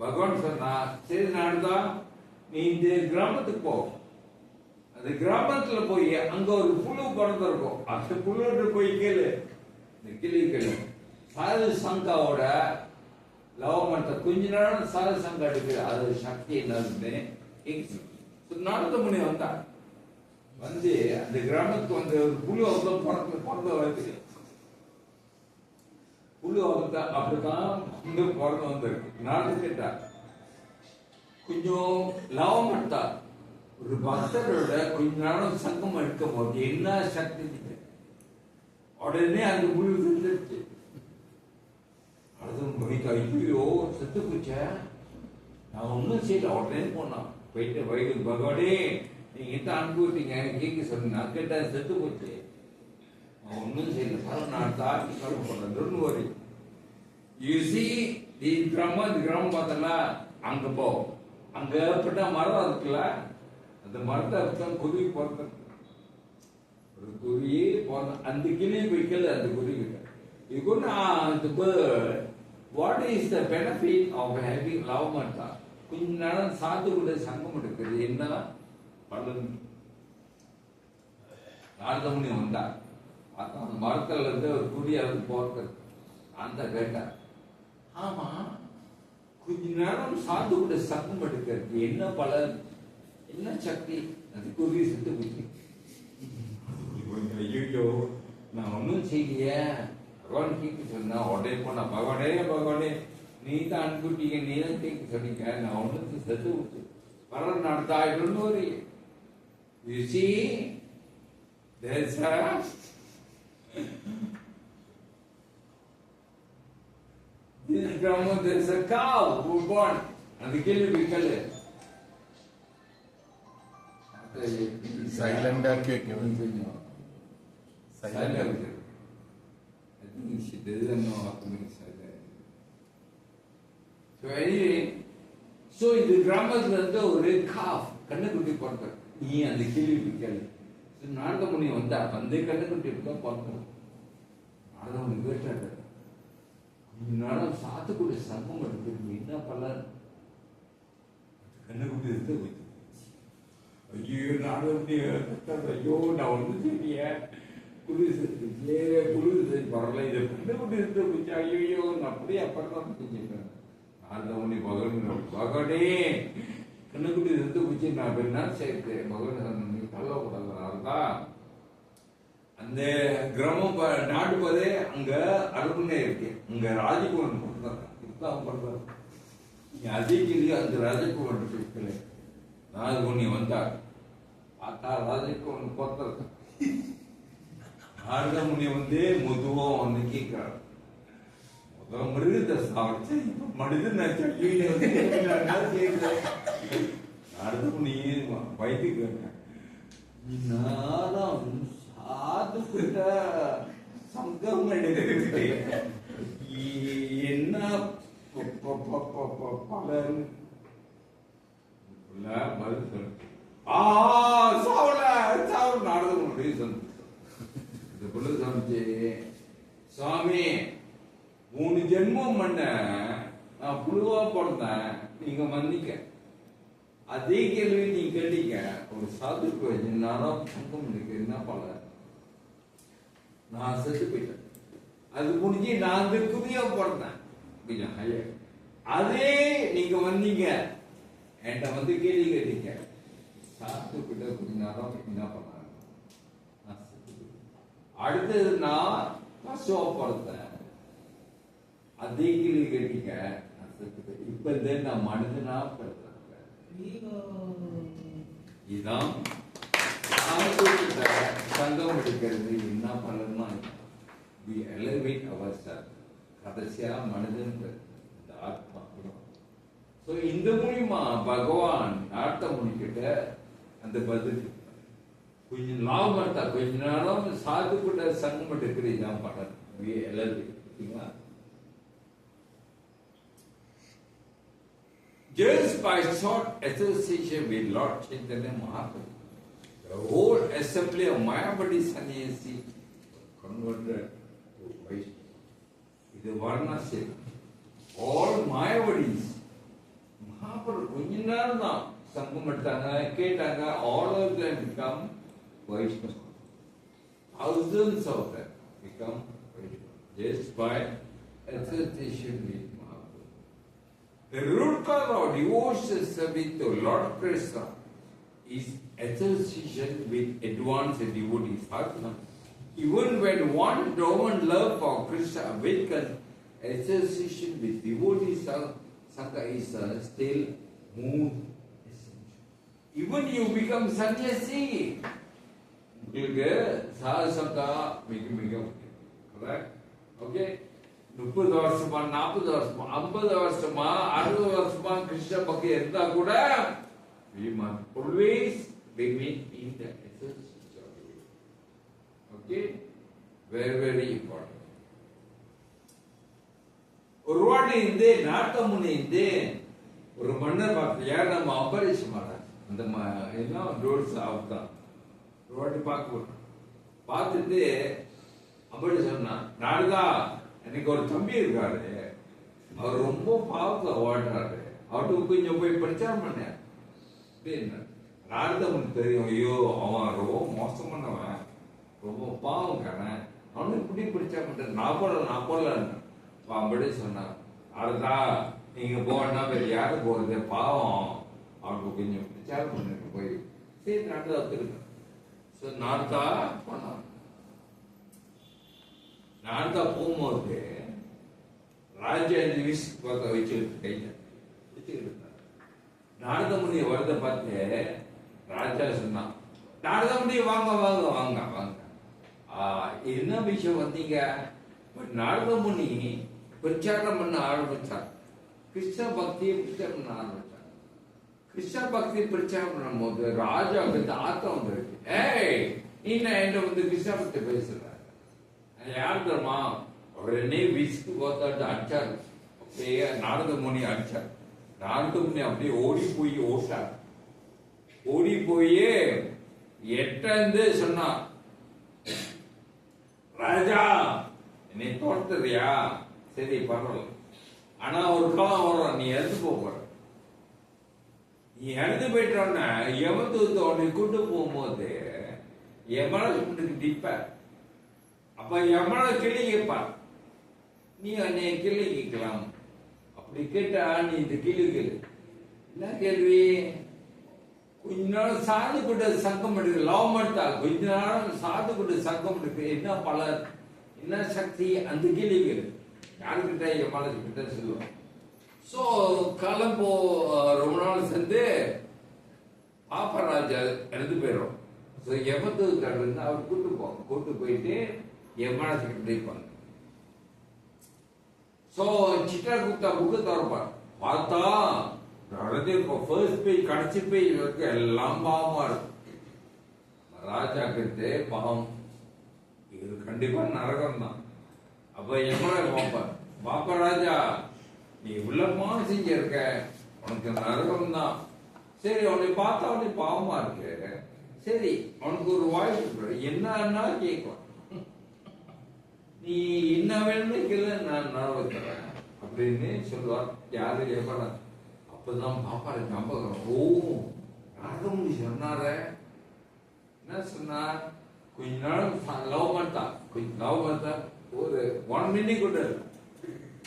[SPEAKER 1] பகவான் சொன்னா சரி நாடுதான் நீ இந்த கிராமத்துக்கு போ. அந்த கிராமத்துல போய் அங்க ஒரு புழு பிறந்திருக்கும். அந்த புழு போய் கேளு, இந்த கிளி கேளு சாது சங்காவோட லவமத்தை கொஞ்ச நேரம் சாது சங்கா எடுக்கு அது சக்தி என்னதுன்னு நாரத முனி வந்தான். வந்து அந்த கிராமத்துக்கு வந்து ஒரு புழு பிறந்த வருது. புழு அப்படித்தான் பிறந்து வந்திருக்கு. நாரத கேட்டா கொஞ்சம் லாபம் எடுத்தா ஒரு பக்தரோட கொஞ்ச நேரம் சங்கம் எடுக்கும் போது என்ன சக்தி உடனே அந்த புழு செத்துருச்சு. ஐயோ செத்து போச்ச, நான் ஒன்னும் செய்யல. உடனே போனான் போயிட்டு வைகு பகவானே நீங்க எந்த அனுபவிட்டீங்க கேட்க சொன்னீங்க. நான் கேட்டேன் செத்து போச்சு, நான் ஒன்னும் செய்யல. நான் தாக்கி சொல்ல don't worry. You see the கிராமம் பார்த்தல அங்க போ. அங்க பட்ட மரம் இருக்குல்ல, அந்த மரத்தை அப்பதான் குருவி பிறந்த ஒரு குருவி பிறந்த அந்த கிளி வைக்கல. அந்த குருவி you the bird, what is the benefit of having love mata? கொஞ்ச நேரம் சாது கூட சங்கம் எடுக்கிறது என்ன பலன்? நாரதமுனி வந்தா பார்த்தா அந்த மரத்துல இருந்து ஒரு குருவியாவது போறது. அந்த கேட்டா ஆமா கொஞ்ச நேரம் சாது கூட சங்கம் எடுக்கிறது என்ன பலன், என்ன சக்தி? அது குருவி செத்து போச்சு. ஐயோ நான் ஒன்னும் செய்யலையே. பகவான் கேட்க சொன்னா உடனே போனா பகவானே பகவானே நீ தான் அனுப்பிட்டீங்க, நீ தான் கேட்க சொன்னீங்க, நான் ஒன்னுக்கு செத்து விட்டு பலன் நடத்தாயிடும். ஒரு you see there's a cow who born and the கேள்வி விக்கல
[SPEAKER 3] സൈലന്റ് ആക്കി വെക്കണം.
[SPEAKER 1] silent. I think she doesn't know how to make silent. So anyway, so இந்த கிராமத்துல இருந்து ஒரு காஃப் கண்ணுக்குட்டி பிறந்தார். நீ அந்த கேள்வி விக்கல. நாரத முனி வந்தா வந்து கண்ணுக்குட்டி தான் பிறந்தார். நாரத முனி கேட்டாரு நானும் சாத்துக்குடி சங்கம் எடுத்து என்ன பலன்? கண்ணுக்குட்டி எடுத்து போச்சு. ஐயோ நாரத ஐயோ நான் ஒன்றும் தெரிய குளிர் பரவாயில்ல இதை கண்டுபிடி இருந்து போச்சு. ஐயோ நான் அப்படியே அப்புறம் செஞ்சுட்டேன். நாரத முனி பகவானே கண்ணுக்குட்டி இருந்து போச்சு, நான் என்ன சேர்த்தேன் பகவான் நீ கள்ளக்கூடாதுனால்தா அந்த கிராமம் நாடு போதே அங்க அரண்மனை இருக்கு. அங்க ராஜகுமாரன் பண்றாங்க இப்பதான் பண்றாரு. நீ அதிக அந்த ராஜகுமாரன் இருக்கல. நாரதமுனி வந்தார் பார்த்தா ராஜகுமாரன் பொறுத்த நாரதமுனி வந்து மெதுவா வந்து கேட்கிறார். முதல் மிருகத்தை சாப்பிட்டு மனிதன் நாரதமுனி வயதுக்கு சாது கிட்ட சங்கம் எடுத்து என்ன பலன் பதில் சொல்லு. சாவல நாரதமுனி சொல்லு. இந்த புள்ள சமைச்சு சுவாமி 3 ஜென்மம் பண்ண நான் புழுவா பிறந்தேன், நீங்க மன்னிக்க. அதே கேள்வி நீ கேட்டீங்க, ஒரு சாதுக்கு வச்சு நானும் சங்கம் இருக்கு என்ன பண்ண, நான் செத்து போயிட்டேன். அது முடிஞ்சு நான் அந்த குதியா பிறந்தேன். அதே நீங்க வந்தீங்க என்கிட்ட வந்து கேள்வி கேட்டீங்க, சாத்துக்கிட்ட கொஞ்ச நேரம் என்ன பண்ணாங்க, நான் செத்து போயிட்டேன். அடுத்தது நான் பசுவா பிறந்தேன், அதே கேள்வி கேட்டீங்க, நான் செத்து போயிட்டேன். இப்ப நான் மனிதனா பிறந்தேன். இதுதான் சங்கம் எடுக்கிறது என்ன பண்ணணும்னா, we elevate ourselves. கடைசியா மனிதன் இந்த ஆத்மா. ஸோ இந்த மூலியமா பகவான் நாட்ட முடிக்கிட்ட அந்த பதில் கொஞ்சம் லாபம் இருந்தா கொஞ்ச நேரம் சாது கூட சங்கம் எடுக்கிறது இதான் பண்ணணும். we elevate. Just by short association with Lord Chaitanya Mahaprabhu, the whole assembly of Mayavadi Sannyasi converted to Vaishnava. This is Varnashram. All Mayavadis, Mahaprabhu, Kunjinarna, Sangamatanga, Ketanga, all of them become Vaishnava. Thousands of them become Vaishnava. Just by association with Mahaprabhu. The root cause of devotion service to Lord Krishna is association with advanced devotees. Even when one don't love for Krishna awakens, association with devotees Sangha is still more essential. Even you become sannyasi, உங்களுக்கு சாதசங்கா மிக மிக முக்கியம். Correct? Okay? 30 வருஷமா 40 வருஷமா 50 வருஷமா 60 வருஷமா கிருஷ்ண பக்தி இருந்தா கூட we must always remain in the essence of it. Okay, very very important. ஒரு வாட்டி இந்த நாட்டமுனி இந்த ஒரு மன்னர் பார்த்து யார் நம்ம அம்பரீஷ் மகாராஜ் அந்த எல்லாம் டோர்ஸ் ஆஃப்தான் ஒரு வாட்டி பார்த்துட்டு அம்பரீஷ் சொன்னா, நாடுதா எனக்கு ஒரு தம்பி இருக்காரு, அவர் ரொம்ப பாவத்தை ஓடுறாரு, அவருக்கு கொஞ்சம் போய் பிரச்சாரம் பண்ண அப்படின்னு. நாரதமுனிக்கு தெரியும், ஐயோ அவன் ரொம்ப மோசமானவன், ரொம்ப பாவங்காரன், அவனுக்கு இப்படி பிரச்சாரம் பண்ற, நான் போடலன்னு அப்படி சொன்னார். நாரதா நீங்க போனா வேற யாரு போறது, பாவம், அவனுக்கு கொஞ்சம் பிரச்சாரம் பண்ணிட்டு போய் சரி நாரதா இருக்கு. ஸோ நாரதா போனான். நாரதா போகும்போது ராஜா இந்த விஷயத்தை வச்சுக்கிட்டு நாரத முனிய வரத பார்த்து ராஜா சொன்னான், நாரத முனிய வாங்க வாங்க வாங்க வாங்க, என்ன விஷயம் வந்தீங்க? நாரத முனி பிரச்சாரம் பண்ண ஆரம்பிச்சார், கிருஷ்ண பக்தியை பிரச்சாரம் பண்ண ஆரம்பிச்சார். கிருஷ்ண பக்தி பிரச்சாரம் பண்ணும் போது ராஜாவுக்கு இந்த ஆத்தம் வந்துருக்கு, ஏய் நீ என்ன வந்து கிருஷ்ண பக்தி பேசுற, யார் தெரியுமா? அவர் என்னே விஸ்கு பார்த்தாட்டு அடிச்சாரு, அப்படியே நாரத முனி அடிச்சார். நாரத முனி அப்படியே ஓட்டார். ஓடி போய் எட்டந்து சொன்னா, ராஜா என்னை தோட்டறியா? சரி பரவாயில்ல, ஆனா ஒரு காலம் வரும், நீ இறந்து போற. நீ இறந்து போயிட்டோன்னா எவத்து உன்னை கூட்டு போகும்போது எமனுக்கு டிப்ப, அப்ப எமன கேள்வி கேட்பான், நீ என்னை கேள்வி கேட்கலாம். அப்படி கேட்டா நீ இந்த கேள்வி கேளு. என்ன கேள்வி? கொஞ்ச நாள் சாது கூட சங்கம் எடுக்க லாபம் எடுத்தா, கொஞ்ச நாள் சாது கூட சங்கம் எடுக்க என்ன பலர், என்ன சக்தி, அந்த கேள்வி கேளு. யாருக்கிட்ட எம்மால கிட்ட சொல்லுவோம். சோ கிளம்போ ரொம்ப நாள் சேர்ந்து பாப்பராஜா இறந்து போயிடும். ஸோ எமத்துக்கு இருந்து அவர் கூட்டு போயிட்டு எம்மானஸ் கிட்ட இருப்பாங்க. ஸோ சித்ரகுப்தா புக்கு திறப்பார், பார்த்தா ஃபர்ஸ்ட் பேஜ் கடைசி பேஜ் வரைக்கும் எல்லாம் பாவமா இருக்கும். ராஜா கிட்ட பாவம், இது கண்டிப்பா நரகம் தான். அப்ப எவ்வளவு பார்ப்பார், பாப்பா ராஜா நீ உள்ளமா செஞ்சிருக்க, உனக்கு நரகம் தான். சரி அவனை பார்த்தா அவனுக்கு பாவமா இருக்கு, சரி அவனுக்கு ஒரு வாய்ப்பு என்னன்னா கேட்கலாம். நீ என்ன வேணும்னு கேளு, நான் நடவு தரேன் அப்படின்னு சொல்லுவார். யாரு எவ்வளோ அப்பதான் பாப்பாரு நம்புகிறோம். ஓ நாரதமுனி சொன்னாரே, என்ன சொன்னார்? கொஞ்ச நாள் லவ் பண்ணா, ஒரு 1 minute கூட இல்லை,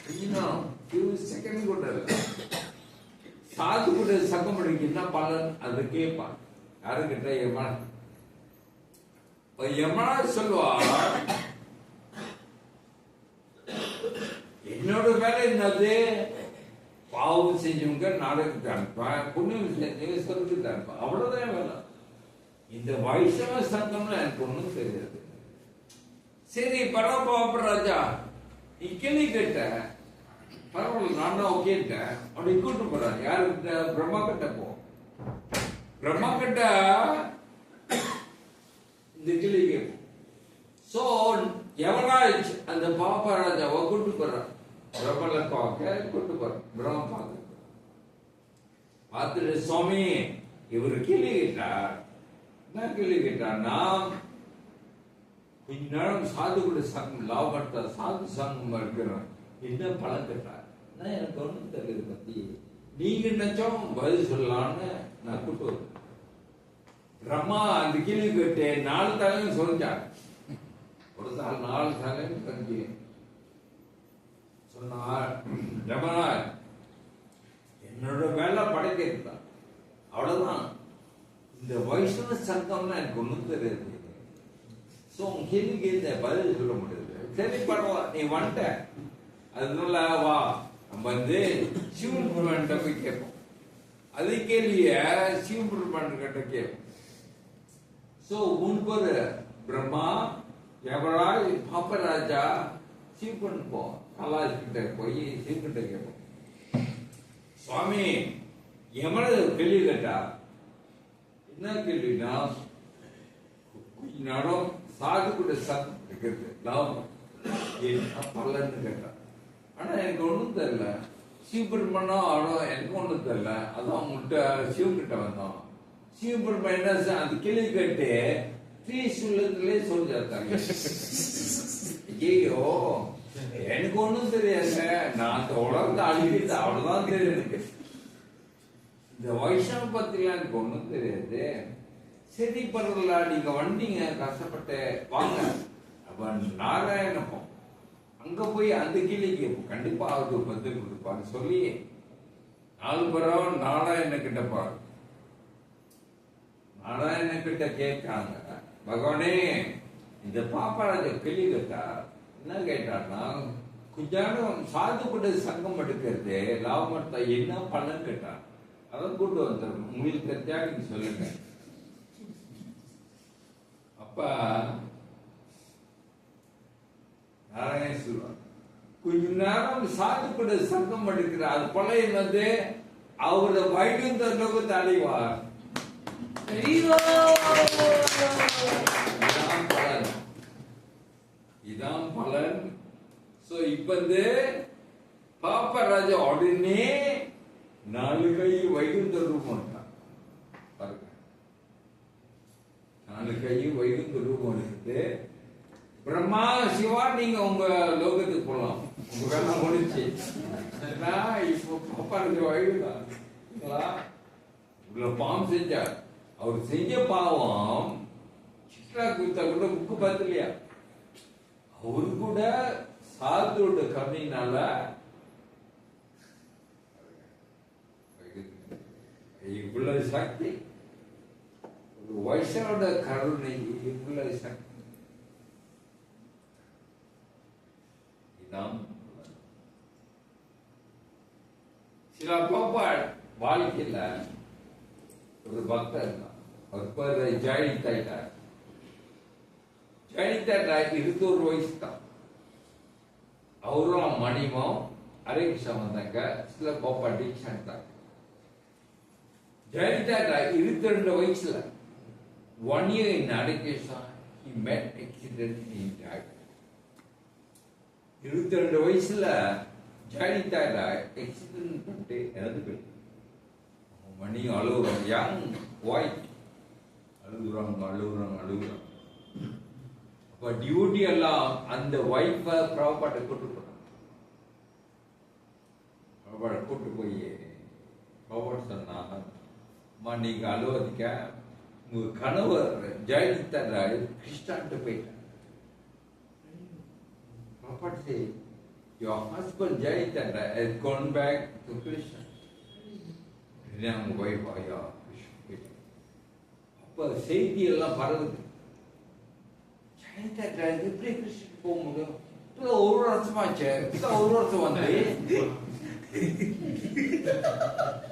[SPEAKER 1] கொஞ்ச நாள் few second கூட இல்லை. சாது கூட சங்கம் அடிக்க என்ன பலன் அது கேட்பான். யாருக்கிட்ட? யமனா சொல்லுவா, என்னோட வேலை என்னது? பாவம் செஞ்சவங்க நாடகத்துக்கு அனுப்பேன், புண்ணியம் செஞ்சவங்க சொர்க்கத்துக்கு அனுப்பேன், அவ்வளவுதான் வேலை. இந்த வைஷ்ணவ சங்கம்ல எனக்கு ஒண்ணும் தெரியாது. சரி பரவாயில்ல ராஜா, நீ கேள்வி கேட்ட, பரவாயில்ல நான் தான் ஓகேட்டேன். அப்படி கூட்டு போறான். யாருக்கிட்ட? பிரம்மா கிட்ட போ. பிரம்மா கிட்ட இந்த கேள்வி கேட்போம். சோ யவராஜ் அந்த பாப்பராஜாவை கூட்டு போறான். பிரம்மல பார்க்க கூட்டு போறான். பிரம்மா பார்க்க பார்த்துட்டு, சுவாமி இவரு கேள்வி கேட்டார். என்ன கேள்வி கேட்டான்னா, கொஞ்ச நேரம் சாது கூட சங்கம் லாபட்டா சாது சங்கம் இருக்கிறோம், என்ன பலன் கேட்டார். எனக்கு ஒன்றும் தெரியல பத்தி, நீங்க நினைச்சோம் பதில் சொல்லலான்னு நான் கூட்டு வரேன். பிரம்மா அந்த கேள்வி கேட்டு 4 தலையும் சொல்லிட்டாங்க. ஒரு நாள் 4 தலையும் சொல்லி சொன்னார், ரமணா என்னோட வேலை படைக்கிறது தான், அவ்வளவுதான். இந்த வைஷ்ணவ சங்கம்னா எனக்கு ஒண்ணும் தெரியாது. சோ உங்க கேள்விக்கு இந்த பதில் சொல்ல முடியாது. சரி பரவாயில்ல, நீ வந்துட்ட, அதனால வா நம்ம சிவபெருமான் போய் கேட்போம். அது கேள்விய சிவபெருமான் கிட்ட கேட்போம். சோ முன்பு பிரம்மா எவராய் பாப்பராஜா சிவபெருமான் போ கலாஷ் கிட்ட போய் சிவகிட்ட கேட்போம். சுவாமி எமனது கேள்வி கேட்டா, என்ன கேள்வினா, நேரம் சாது கூட சத்தம் இருக்கிறது லாபம் என்ன பலன்னு கேட்டா. ஆனா எனக்கு ஒண்ணும் தெரியல, சிவபெருமானோ ஆனோ எனக்கு ஒண்ணும் தெரியல. அதான் அவங்கள்ட்ட சிவகிட்ட வந்தோம். சிவபெருமான் என்ன அந்த கேள்வி கேட்டு ஸ்ரீசுல்லத்திலே சொல்லிட்டாங்க. ஐயோ எனக்கு ஒண்ணும் தெரியாது, நான் அந்த உலகத்தை அழிவிட்டு அவ்வளவுதான் தெரியும் எனக்கு. இந்த வைஷ்ணவ பத்திலாம் எனக்கு ஒண்ணும் தெரியாது. சரி பரவாயில்ல, நீங்க வந்தீங்க கஷ்டப்பட்டு வாங்க, அப்ப நாராயணப்போம் அங்க போய் அந்த கேள்விக்கு கண்டிப்பா அவருக்கு பதில் கொடுப்பான்னு சொல்லி 4 பேரும் நாராயண கிட்ட பாரு. நாராயண கிட்ட கேட்காங்க, பகவானே இந்த பாப்பராஜ கேள்வி கேட்டா என்ன கேட்டான்னா, கொஞ்சம் சாது கூட சங்கம் எடுக்கிறது லாபம் என்ன பலன் கேட்டா. அதை கூட்டு வந்துடணும், உங்களுக்கு தெரிஞ்சா நீங்க சொல்லுங்க. அப்ப நாராயண சொல்லுவாங்க, கொஞ்ச நேரம் சாது கூட சங்கம் எடுக்கிற அது போல என்னது அவரோட வைகுந்தருக்கு தலைவார். இதான் பலன். சோ இப்ப பாப்பராஜா உடனே 4 கை வைகுந்த ரூபம் பாருங்க, 4 கை வைகுந்த ரூபம் இருக்குது. பிரம்மா சிவா நீங்க உங்க லோகத்துக்கு போலாம், உங்க வேலை முடிச்சு. இப்போ பாப்பா இருக்கிற வைகுந்தா இவ்வளவு பாவம் செஞ்சார். அவர் செஞ்ச பாவம் சித்ரா குப்தா கூட புக்கு பார்த்துலையா, அவரு கூட சாதோட கருணையினால இவ்வளவு சக்தி, ஒரு வைஷ்ணவோட கருணை இவ்வளவு சக்தி. இதான் சில பாப்பா வாழ்க்கையில ஒரு பக்தர் இருந்தான். அவர் பேர் ஜெயலலிதா. ஜெயலலிதா 21 வயசு தான். அவரும் மணிமும் ஹரே கிருஷ்ணா வந்தாங்க. சில பாப்பா டீச்சர் இருந்தாங்க. ஜெயலலிதா 22 வயசுல 1 year in education he met accident and he died. 22 வயசுல ஜெயலலிதா ஆக்சிடென்ட் பண்ணிட்டு இறந்து போயிட்டு. மணி அழுகுறாங்க, யங் ஒயிட் அழுகுறாங்க. அப்ப டியூட்டி எல்லாம் அந்த ஒய்ஃபை ப்ராப்பர்ட்டை கூட்டு போறாங்க. ப்ராப்பர்ட்டை கூட்டு போய் ப்ராப்பர்ட் சொன்னாங்க, அம்மா நீங்க அலுவலிக்க உங்க கணவர் ஜெயலலிதா கிறிஸ்டான்ட்டு போயிட்டாங்க. Property say your husband Jayitanda has gone back to Krishna. அவங்க ஒய்ஃப் ஐயா அப்ப செய்தி எல்லாம் பரவுது. ஜெயலலிதா எப்படி கிருஷ்ணன் போக முடியும்? இப்பதான் 1 வருஷமாச்சு, இப்பதான் 1 வருஷம் வந்து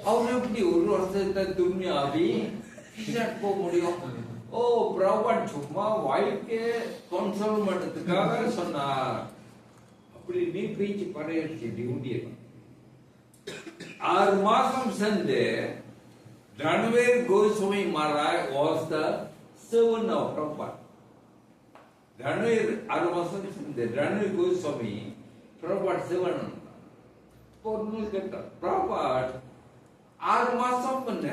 [SPEAKER 1] அவர் எப்படி 1 வருஷத்தை துணி ஆகி கிருஷ்ணன் போக முடியும்? ஓ ப்ராபர்ட் சும்மா ஒய்ஃப்க்கு கன்சோல் பண்ணதுக்காக சொன்னார். அப்படி நீ பேச்சு பறையடிச்சு டியூட்டியை 6 மாசம் சென்று Ranveer Goswami Maharaj was the servant of Prabhupada. Ranveer 6 மாசம் சென்று ரன்வீர் கோஸ்வாமி Prabhupada servant. பொண்ணு கேட்ட Prabhupada 6 மாசம் பண்ண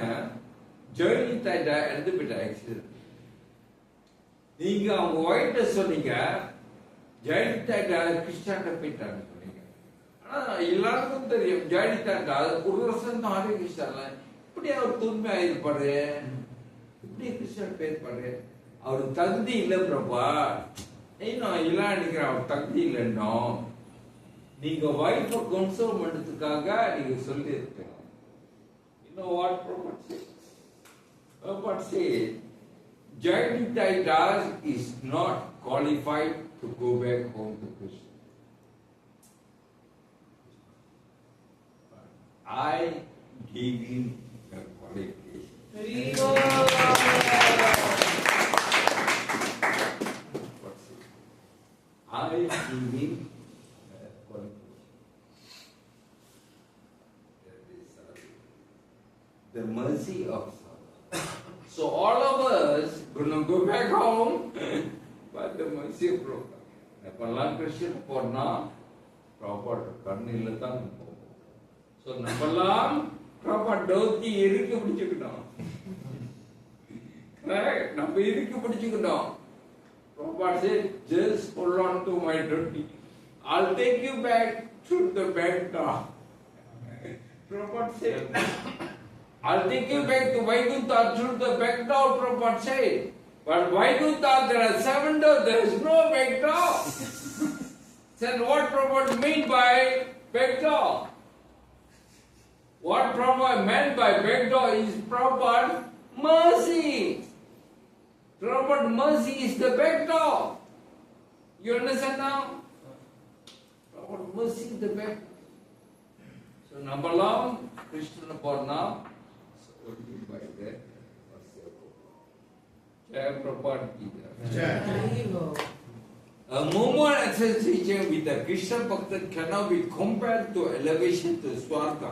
[SPEAKER 1] ஜெயலலிதா எடுத்து போயிட்டா ஆக்சிடென்ட். நீங்க அவங்க ஒய்ட்ட சொன்னீங்க ஜெயலலிதா கிறிஸ்டான்ட்ட போயிட்டாங்க சொன்னீங்க. ஆனா எல்லாருக்கும் தெரியும் ஜெயலலிதா 1 வருஷம் தான் ஆரே கிறிஸ்டான்ல. இப்படி அவர் தூய்மையா இருப்பாரு, இப்படி கிறிஸ்டான் போயிருப்பாரு. அவருக்கு தகுதி இல்லை பிரபா. நான் இல்ல நினைக்கிறேன் அவர் தகுதி இல்லைன்னோ. நீங்க வைஃபை கன்சோல் பண்றதுக்காக நீங்க சொல்லி இருக்கணும். இன்னும் what Prabhupada said, Jayalalitha is not qualified to go back home to Krishna. I gave him the qualification. I gave him the qualification. That is the mercy of God. So all of us gonna go back home, but the mercy of Prabhupada. நம்மெல்லாம் Christian போனா property கண்ணில தான் போகும். So நம்மெல்லாம் property dhoti இறுக்கி பிடிச்சுக்கிட்டோம். நம்ம இறுக்கி பிடிச்சுக்கிட்டோம். Prabhupad says just hold on to my duty. I'll take you back through the back door. Prabhupada said, I'll take you back to Vaikuntha through the back door, Prabhupada said. But Vaikuntha, there are 7 doors, there is no back door. Then what Prabhupada mean by back door? What Prabhupada meant by back door is Prabhupada mercy. Prabhupada mercy is the back door. You understand now? Prabhupada mercy is the back door. So number one, Krishna Parna. By that, Jai Prabhupada ki jai. A moment association with the Krishna Bhakta cannot be compared to elevation to Swarga,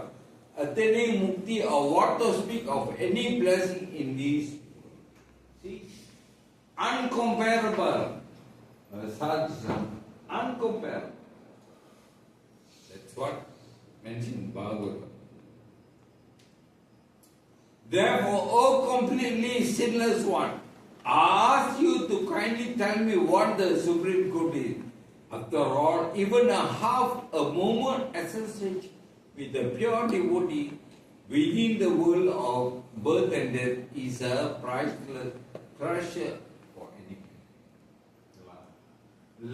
[SPEAKER 1] attaining mukti, or what to speak of any blessing in these. See, uncomparable. Sadhusam, uncomparable. That's what mentioned in Bhagavatam. Therefore, O completely sinless one, I ask you to kindly tell me what the Supreme Good is. After all, even a half a moment association with the pure devotee within the world of birth and death is a priceless treasure for any man.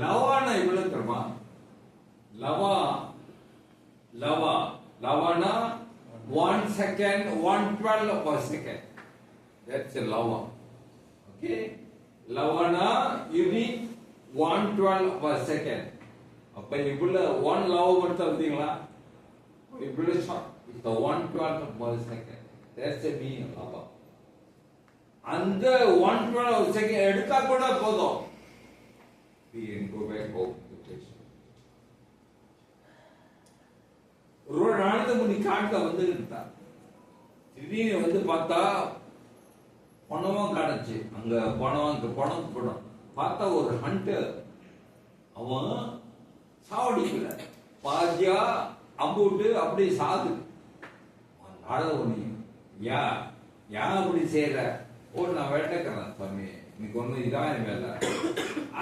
[SPEAKER 1] Lavana ivula therma. Lavana 1 second, 1/12 of a second. That's a lava. Okay? Lavana, you need 1/12 of a second. அப்ப இவ்வளவு 1 lava மட்டும் தந்தீங்களா? இவ்வளவு short. It's the 1/12 of a second. That's the meaning of lava. அந்த 1/12 of a second எடுத்தா கூட போதும். We can go back home to Krishna. ஒரு நாள் முன்னி காட்டுல வந்து இருந்தார். திடீர்னு வந்து பார்த்தா பணமும் காணுச்சு. அங்க பணம் பார்த்தா ஒரு ஹண்டர். அவன் சாவடிக்கல, பாதியா அம்புட்டு அப்படியே சாது. ஒண்ணு ஏன் அப்படி செய்யற? ஓ நான் வேட்டைக்கிறேன் சாமி. எனக்கு ஒண்ணு இதான் என் வேலை.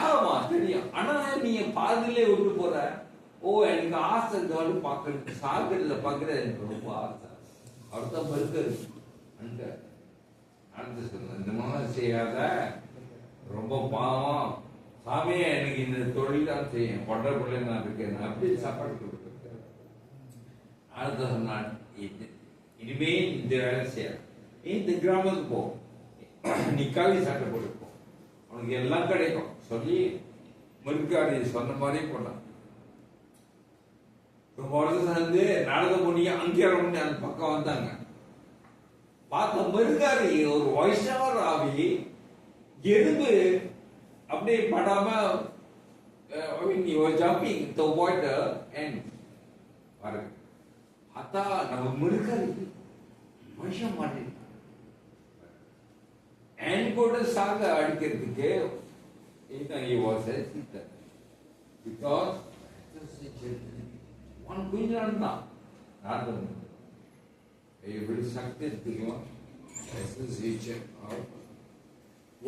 [SPEAKER 1] ஆமா தெரியும். ஆனா நீங்க பாதிலே விட்டு போற. ஓ எனக்கு ஆசை இந்த வாட்டி பார்க்கறது, சாகுறதுல பார்க்கறது எனக்கு ரொம்ப ஆசை. அடுத்த பருக்கரு அங்க அடுத்து சொல்ல இந்த மாதிரி செய்யாத, ரொம்ப பாவம் சாமியே, எனக்கு இந்த தொழில் தான் செய்யும், கொண்ட பிள்ளை நான் இருக்கேன், அப்படி சாப்பாடு கொடுத்துருக்கேன். அடுத்த சொன்னான், இனிமே இந்த வேலை செய்ய, இந்த கிராமத்துக்கு போ, நீ காவி சட்டை போட்டுப்போ, உனக்கு எல்லாம் கிடைக்கும் சொல்லி முருகாடி சொன்ன மாதிரி போனான். வந்து நடந்த முடிய அங்கே அந்த பக்கம் வந்தாங்க. பார்த்த மருகாரி ஒரு வைஷ்ணவர் ஆவி, எறும்பு அப்படியே படாம jumping to avoid the end. பாருங்க, பார்த்தா நம்ம மருகாரி மனுஷன் மாட்டேன் என் கூட சாக அடிக்கிறதுக்கு he was a sister because one குயிலான் தான் நார்தன் எப்படி சக்தி எடுத்துக்கலாம்.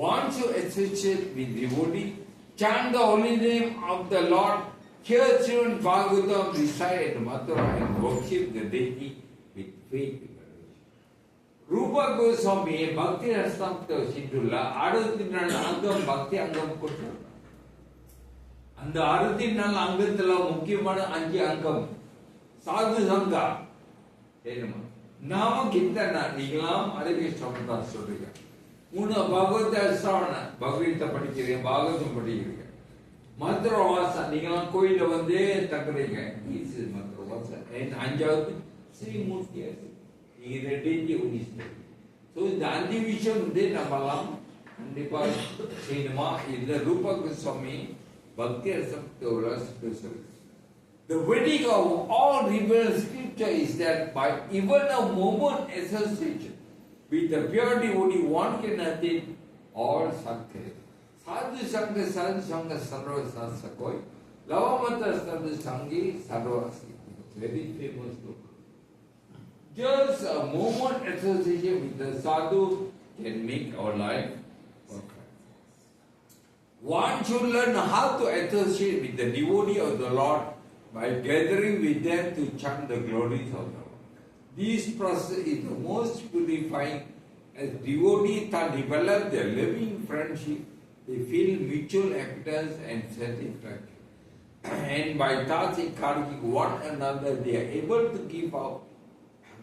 [SPEAKER 1] Once you associate with devotee, chant the holy name of the Lord, hear Srimad Bhagavatam recite at Mathura and worship the deity with faith. ரூபா கோஸ்வாமி பக்தி ரசத்தை வச்சுட்டுள்ள 64 அங்கம் பக்தி அங்கம் கொடுத்தார். அந்த 64 அங்கத்துல முக்கியமான 5 அங்கம் சாது சங்கா தெரியுமா? நாம கித்தனா நீங்களாம் அதுக்கு சமதா சொல்றீங்க. 3 பகவத ஸ்ரவண பகவீத படிக்கிறீங்க, பாகவதம் படிக்கிறீங்க. மந்திர வாசம் நீங்களாம் கோயில வந்து தங்குறீங்க, இது மந்திர வாசம். 5வது ஸ்ரீமூர்த்தி நீங்க டெய்லி உனிஸ்து. ஸோ இந்த 5 விஷயம் வந்து நம்மலாம் கண்டிப்பா செய்யணுமா? இந்த ரூபா கோஸ்வாமி பக்தி ரசத்தை சொல்லு. The verdict of all revealed scripture is that by even a moment association with the pure devotee, one can attain all sankhe. Sadhu sangha sarva sansakoi, lavamata sadhu sangi sarva siddhi. Very famous book. Just a moment association with the sadhu can make our life perfect. One should learn how to associate with the devotee of the Lord by gathering with them to chant the glories of the Lord. This process is the most purifying. As devotees can develop their living friendship, they feel mutual happiness and satisfaction. And by thus encouraging one another, they are able to give up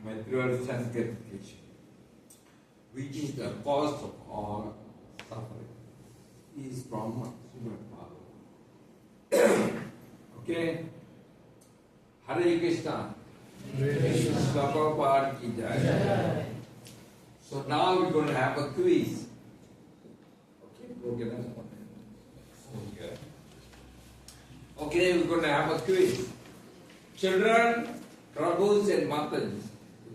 [SPEAKER 1] material sense gratification, which is the cause of all suffering. This is from Srimad Bhagavatam. Okay? Hare Krishna. Prabhupada ki jai. So now we're going to have a quiz. Okay, we're going to have a quiz. Children, Prabhus and Matas,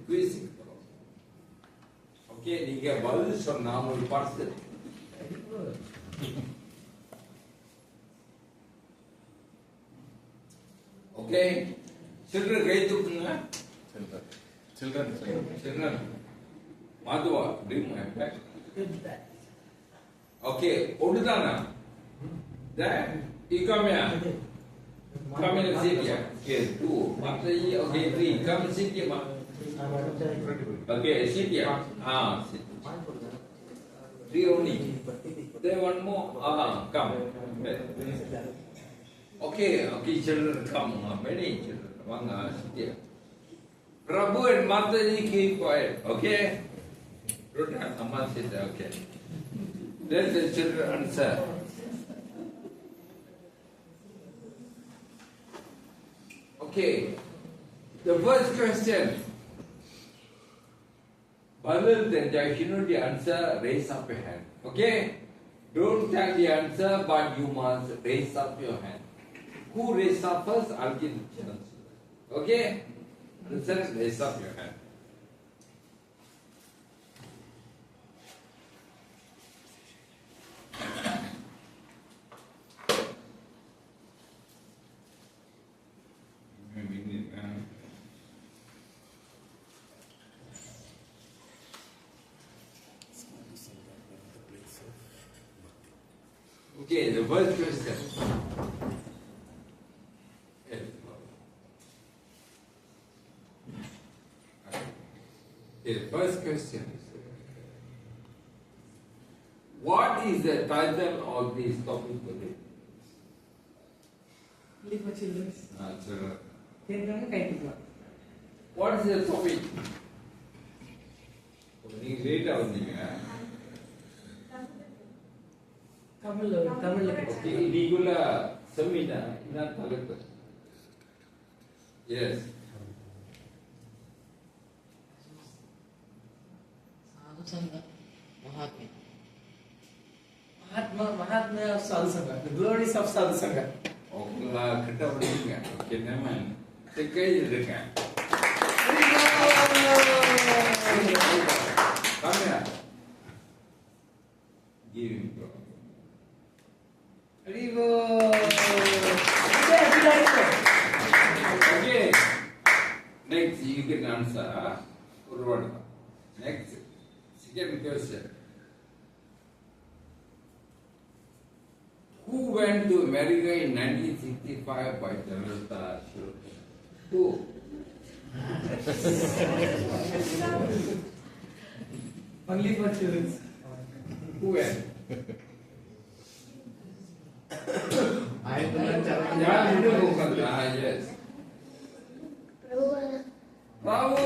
[SPEAKER 1] quiz. Okay, நீங்க பதில் சொன்னா ஒரு parcel. Okay, children கை தூக்குங்க. Children. Madhava, bring my back. Okay, Odudana. There, you come here. Come and sit here. Okay, 2. Mataji, okay, 3. Come and sit here, ma. Okay, sit here. Sit. 3 only. There one more. Come. Okay, children, come. Many children. One, sit here. Prabhu and Mataji keep quiet. Okay? Amma sit there. Okay. Let the children answer. Okay. The first question. Other than that, you know the answer, raise up your hand. Okay? Don't tell the answer, but you must raise up your hand. Who raise up first? I'll give the chance. Okay? Listen, raise up your hand. Okay, the first question. Yes. Okay, the first question is, what is the title of this topic today?
[SPEAKER 4] Only for children.
[SPEAKER 1] Children.
[SPEAKER 4] கேட்கறாங்க கை தூக்கலாம்.
[SPEAKER 1] What is the topic? நீங்க லேட்டா வந்தீங்க.
[SPEAKER 4] தமிழ்ல
[SPEAKER 1] Okay, இதுக்குள்ள seminar என்ன தலைப்பு? Yes.
[SPEAKER 4] Mahatma of Sadhu Sangha, the glories of Sadhu Sangha.
[SPEAKER 1] உங்களா கிட்ட வந்தீங்க. ஓகே நம்ம கை இருக்கேன். Come here. Give him go.
[SPEAKER 4] Haribo.
[SPEAKER 1] Okay. Next, you can answer ஒரு word. Next, second question. Who went to America in 1965 by Janata Shruti? Who?
[SPEAKER 4] Only for children.
[SPEAKER 1] Who went? Yeah, you know. Yes. Bravo.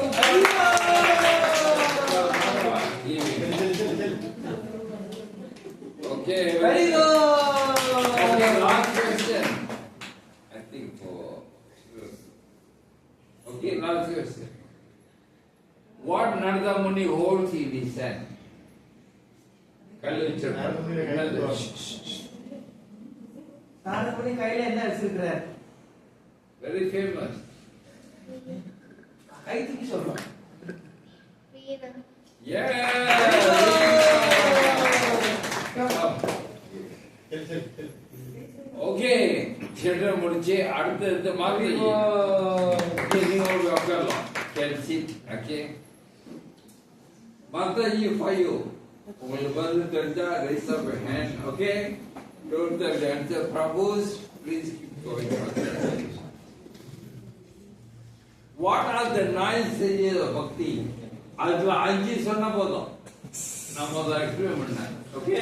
[SPEAKER 1] Okay.
[SPEAKER 4] Very good.
[SPEAKER 1] Okay, last question. I think for okay, last question. What Narada Muni holds in his hand?
[SPEAKER 4] Naradamuni கையில என்ன வச்சிருக்கிறார்?
[SPEAKER 1] Very famous.
[SPEAKER 4] கை தூக்கி சொல்லலாம்.
[SPEAKER 1] Okay children முடிச்சு அடுத்த மாதிரி நீங்க உட்காரலாம். Can sit. Okay. Mataji for you. உங்களுக்கு பதில் தெரிஞ்சா raise up your hand. Okay. Don't tell the answer. Prabhus, please keep going. What are the 9 stages of bhakti? அதுல 5 சொன்னா போதும். நம்ம அதை எக்ஸ்பிளைன் பண்ண. ஓகே.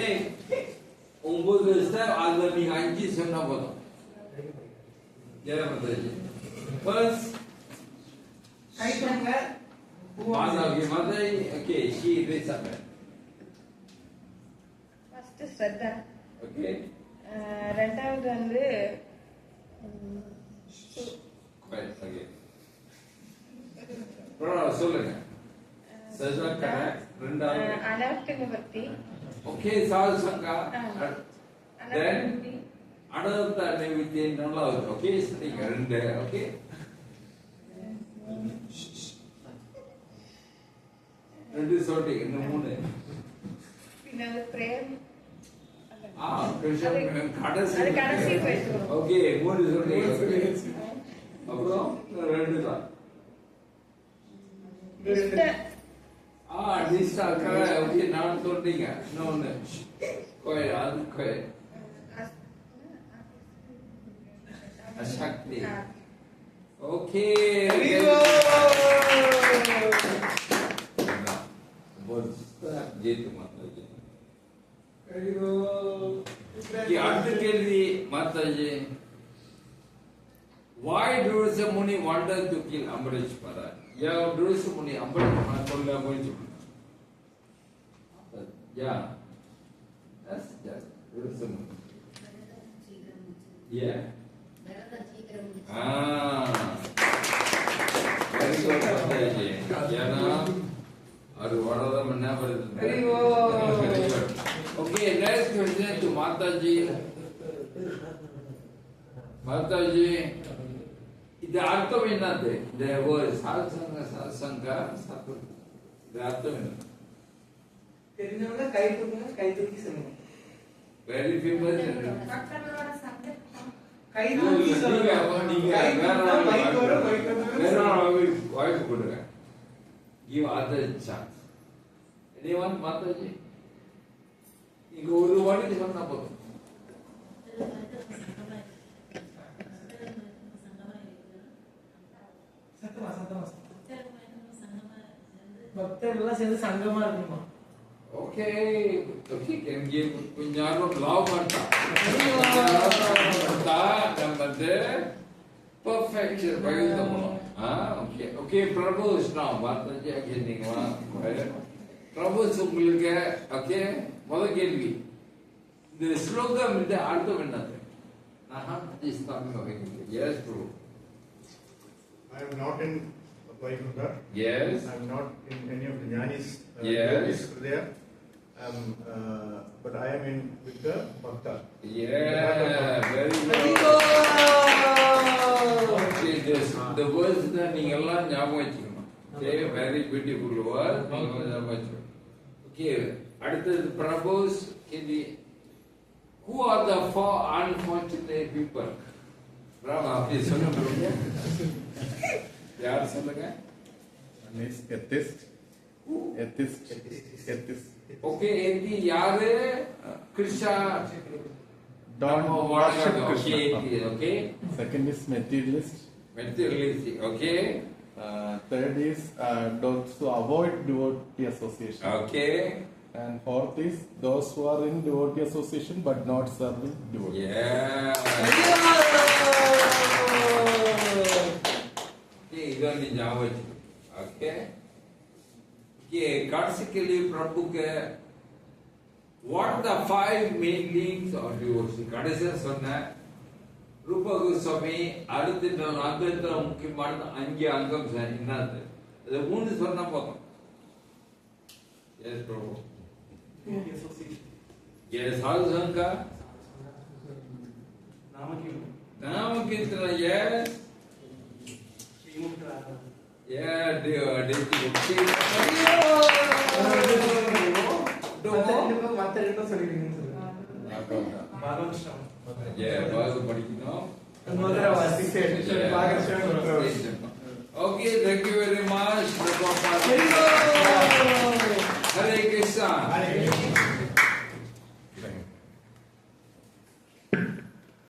[SPEAKER 1] 9 ஸ்டெப் அதுல நீங்க 5 சொன்னா போதும். ஜெய மாதாஜி. First
[SPEAKER 4] கை தூங்க.
[SPEAKER 1] Mataji, okay, she raise up.
[SPEAKER 6] First Shraddha.
[SPEAKER 1] Okay.
[SPEAKER 6] ரெண்டாவது வந்து
[SPEAKER 1] Quiet again. சொல்லுங்க. சஜா கரெக்ட். ரெண்டாவது
[SPEAKER 6] அனவர்த்தக பக்தி.
[SPEAKER 1] Okay, Sadhu Sangha. Then
[SPEAKER 6] அனவர்த்தக
[SPEAKER 1] Adavata Niviti நல்லா இருக்கு. Okay, சரிங்க. ரெண்டு. Okay. ரெண்டு சொல்றீங்க. இன்னும் 3.
[SPEAKER 6] பின்னால பிரேம்.
[SPEAKER 1] கிருஷ்ணன் கடைசி.
[SPEAKER 6] அது கடைசி போயிட்டு.
[SPEAKER 1] ஓகே, 3 சொல்றீங்க. அப்புறம் 2 தான். நிஷ்டா கரெக்ட். ஓகே, நான் சொல்றீங்க. இன்னொன்னு. கோயில் அது கோயில். Ashakti. Okay. Jeetu Mataji. அடுத்த கேள்வி Mataji. Why Dursa Muni wanted to kill Ambarish Maharaj? Yeah, Dursa Muni Ambarish Maharaj கொல்ல முயற்சி பண்ணார். Yeah. That's Dursa Muni. Yeah. Very good, Mataji. ஏன்னா அது வளரம் என்ன வருது?
[SPEAKER 4] Very good.
[SPEAKER 1] Okay, next question to Mataji. Mataji, இது அர்த்தம் என்னது? இந்த ஒரு சாத்சங்க இது அர்த்தம் என்ன?
[SPEAKER 4] தெரிஞ்சவங்க கை தூக்குங்க, கை தூக்கி சொல்லுங்க.
[SPEAKER 1] Very famous.
[SPEAKER 4] கை தூக்கி சொல்லுங்க.
[SPEAKER 1] நீங்க வேற வாய்ப்பு கொடுங்க. Give other chance. Anyone, Mataji? நீங்க ஒரு வாட்டி சொன்னா போதும்.
[SPEAKER 4] பக்தர்கள்லாம் சேர்ந்து சங்கமா இருக்குமா?
[SPEAKER 1] Okay, okay, can give kunjaro law marta. Number perfection bayudamno. Okay, okay, Prabhu is now. Mataji again ningwa. Prabhu உங்களுக்கு okay, முதல் கேள்வி. இந்த ஸ்லோகம் இந்த அர்த்தம் என்னது? This coming over here. Yes, Prabhu.
[SPEAKER 7] I am not in Vaikuntha.
[SPEAKER 1] Yes.
[SPEAKER 7] I am not in any of the Jnanis.
[SPEAKER 1] Yes.
[SPEAKER 7] There. But I am in with the Bhakta.
[SPEAKER 1] Yeah, very good. Okay, the words that நீங்க எல்லாம் ஞாபகம் வச்சுக்கணும். Okay, very beautiful word. நீங்க ஞாபகம் வச்சுக்கணும். Okay, அடுத்தது propose கேள்வி. Who are the four unfortunate people? Rama அப்படி சொல்லுங்க. யார் சொல்லுங்க?
[SPEAKER 3] One is atheist. Atheist.
[SPEAKER 1] Okay, எதி யாரு? Krishna.
[SPEAKER 3] Don't worship Krishna.
[SPEAKER 1] Okay.
[SPEAKER 3] Second is materialist.
[SPEAKER 1] Materialistic. Okay.
[SPEAKER 3] Third is those who avoid devotee association.
[SPEAKER 1] Okay.
[SPEAKER 3] And fourth is those who are in devotee association but not serving devotee.
[SPEAKER 1] Yeah. Okay, இதான் நீ ஞாபகம் வச்சுக்கோ. Okay. Okay, கடைசிக்கலி பிரபுக்கு what are the five main links of devotion? கடைசியா சொன்ன ரூப கோஸ்வாமி அடுத்த அங்கத்துல முக்கியமான 5 அங்கம் என்னது? அது 3 சொன்னா போதும். Yes, Prabhu. Yes, sadhusanga. Namakirtana, yes. Yeah, dear.
[SPEAKER 4] மத்த ரெண்டும் சொல்லிருக்கீங்கன்னு சொல்லுங்க.
[SPEAKER 1] Yeah, பாகம் படிக்கணும்.
[SPEAKER 4] முதல்ல வாசிச்சு பாகஸ்வரம்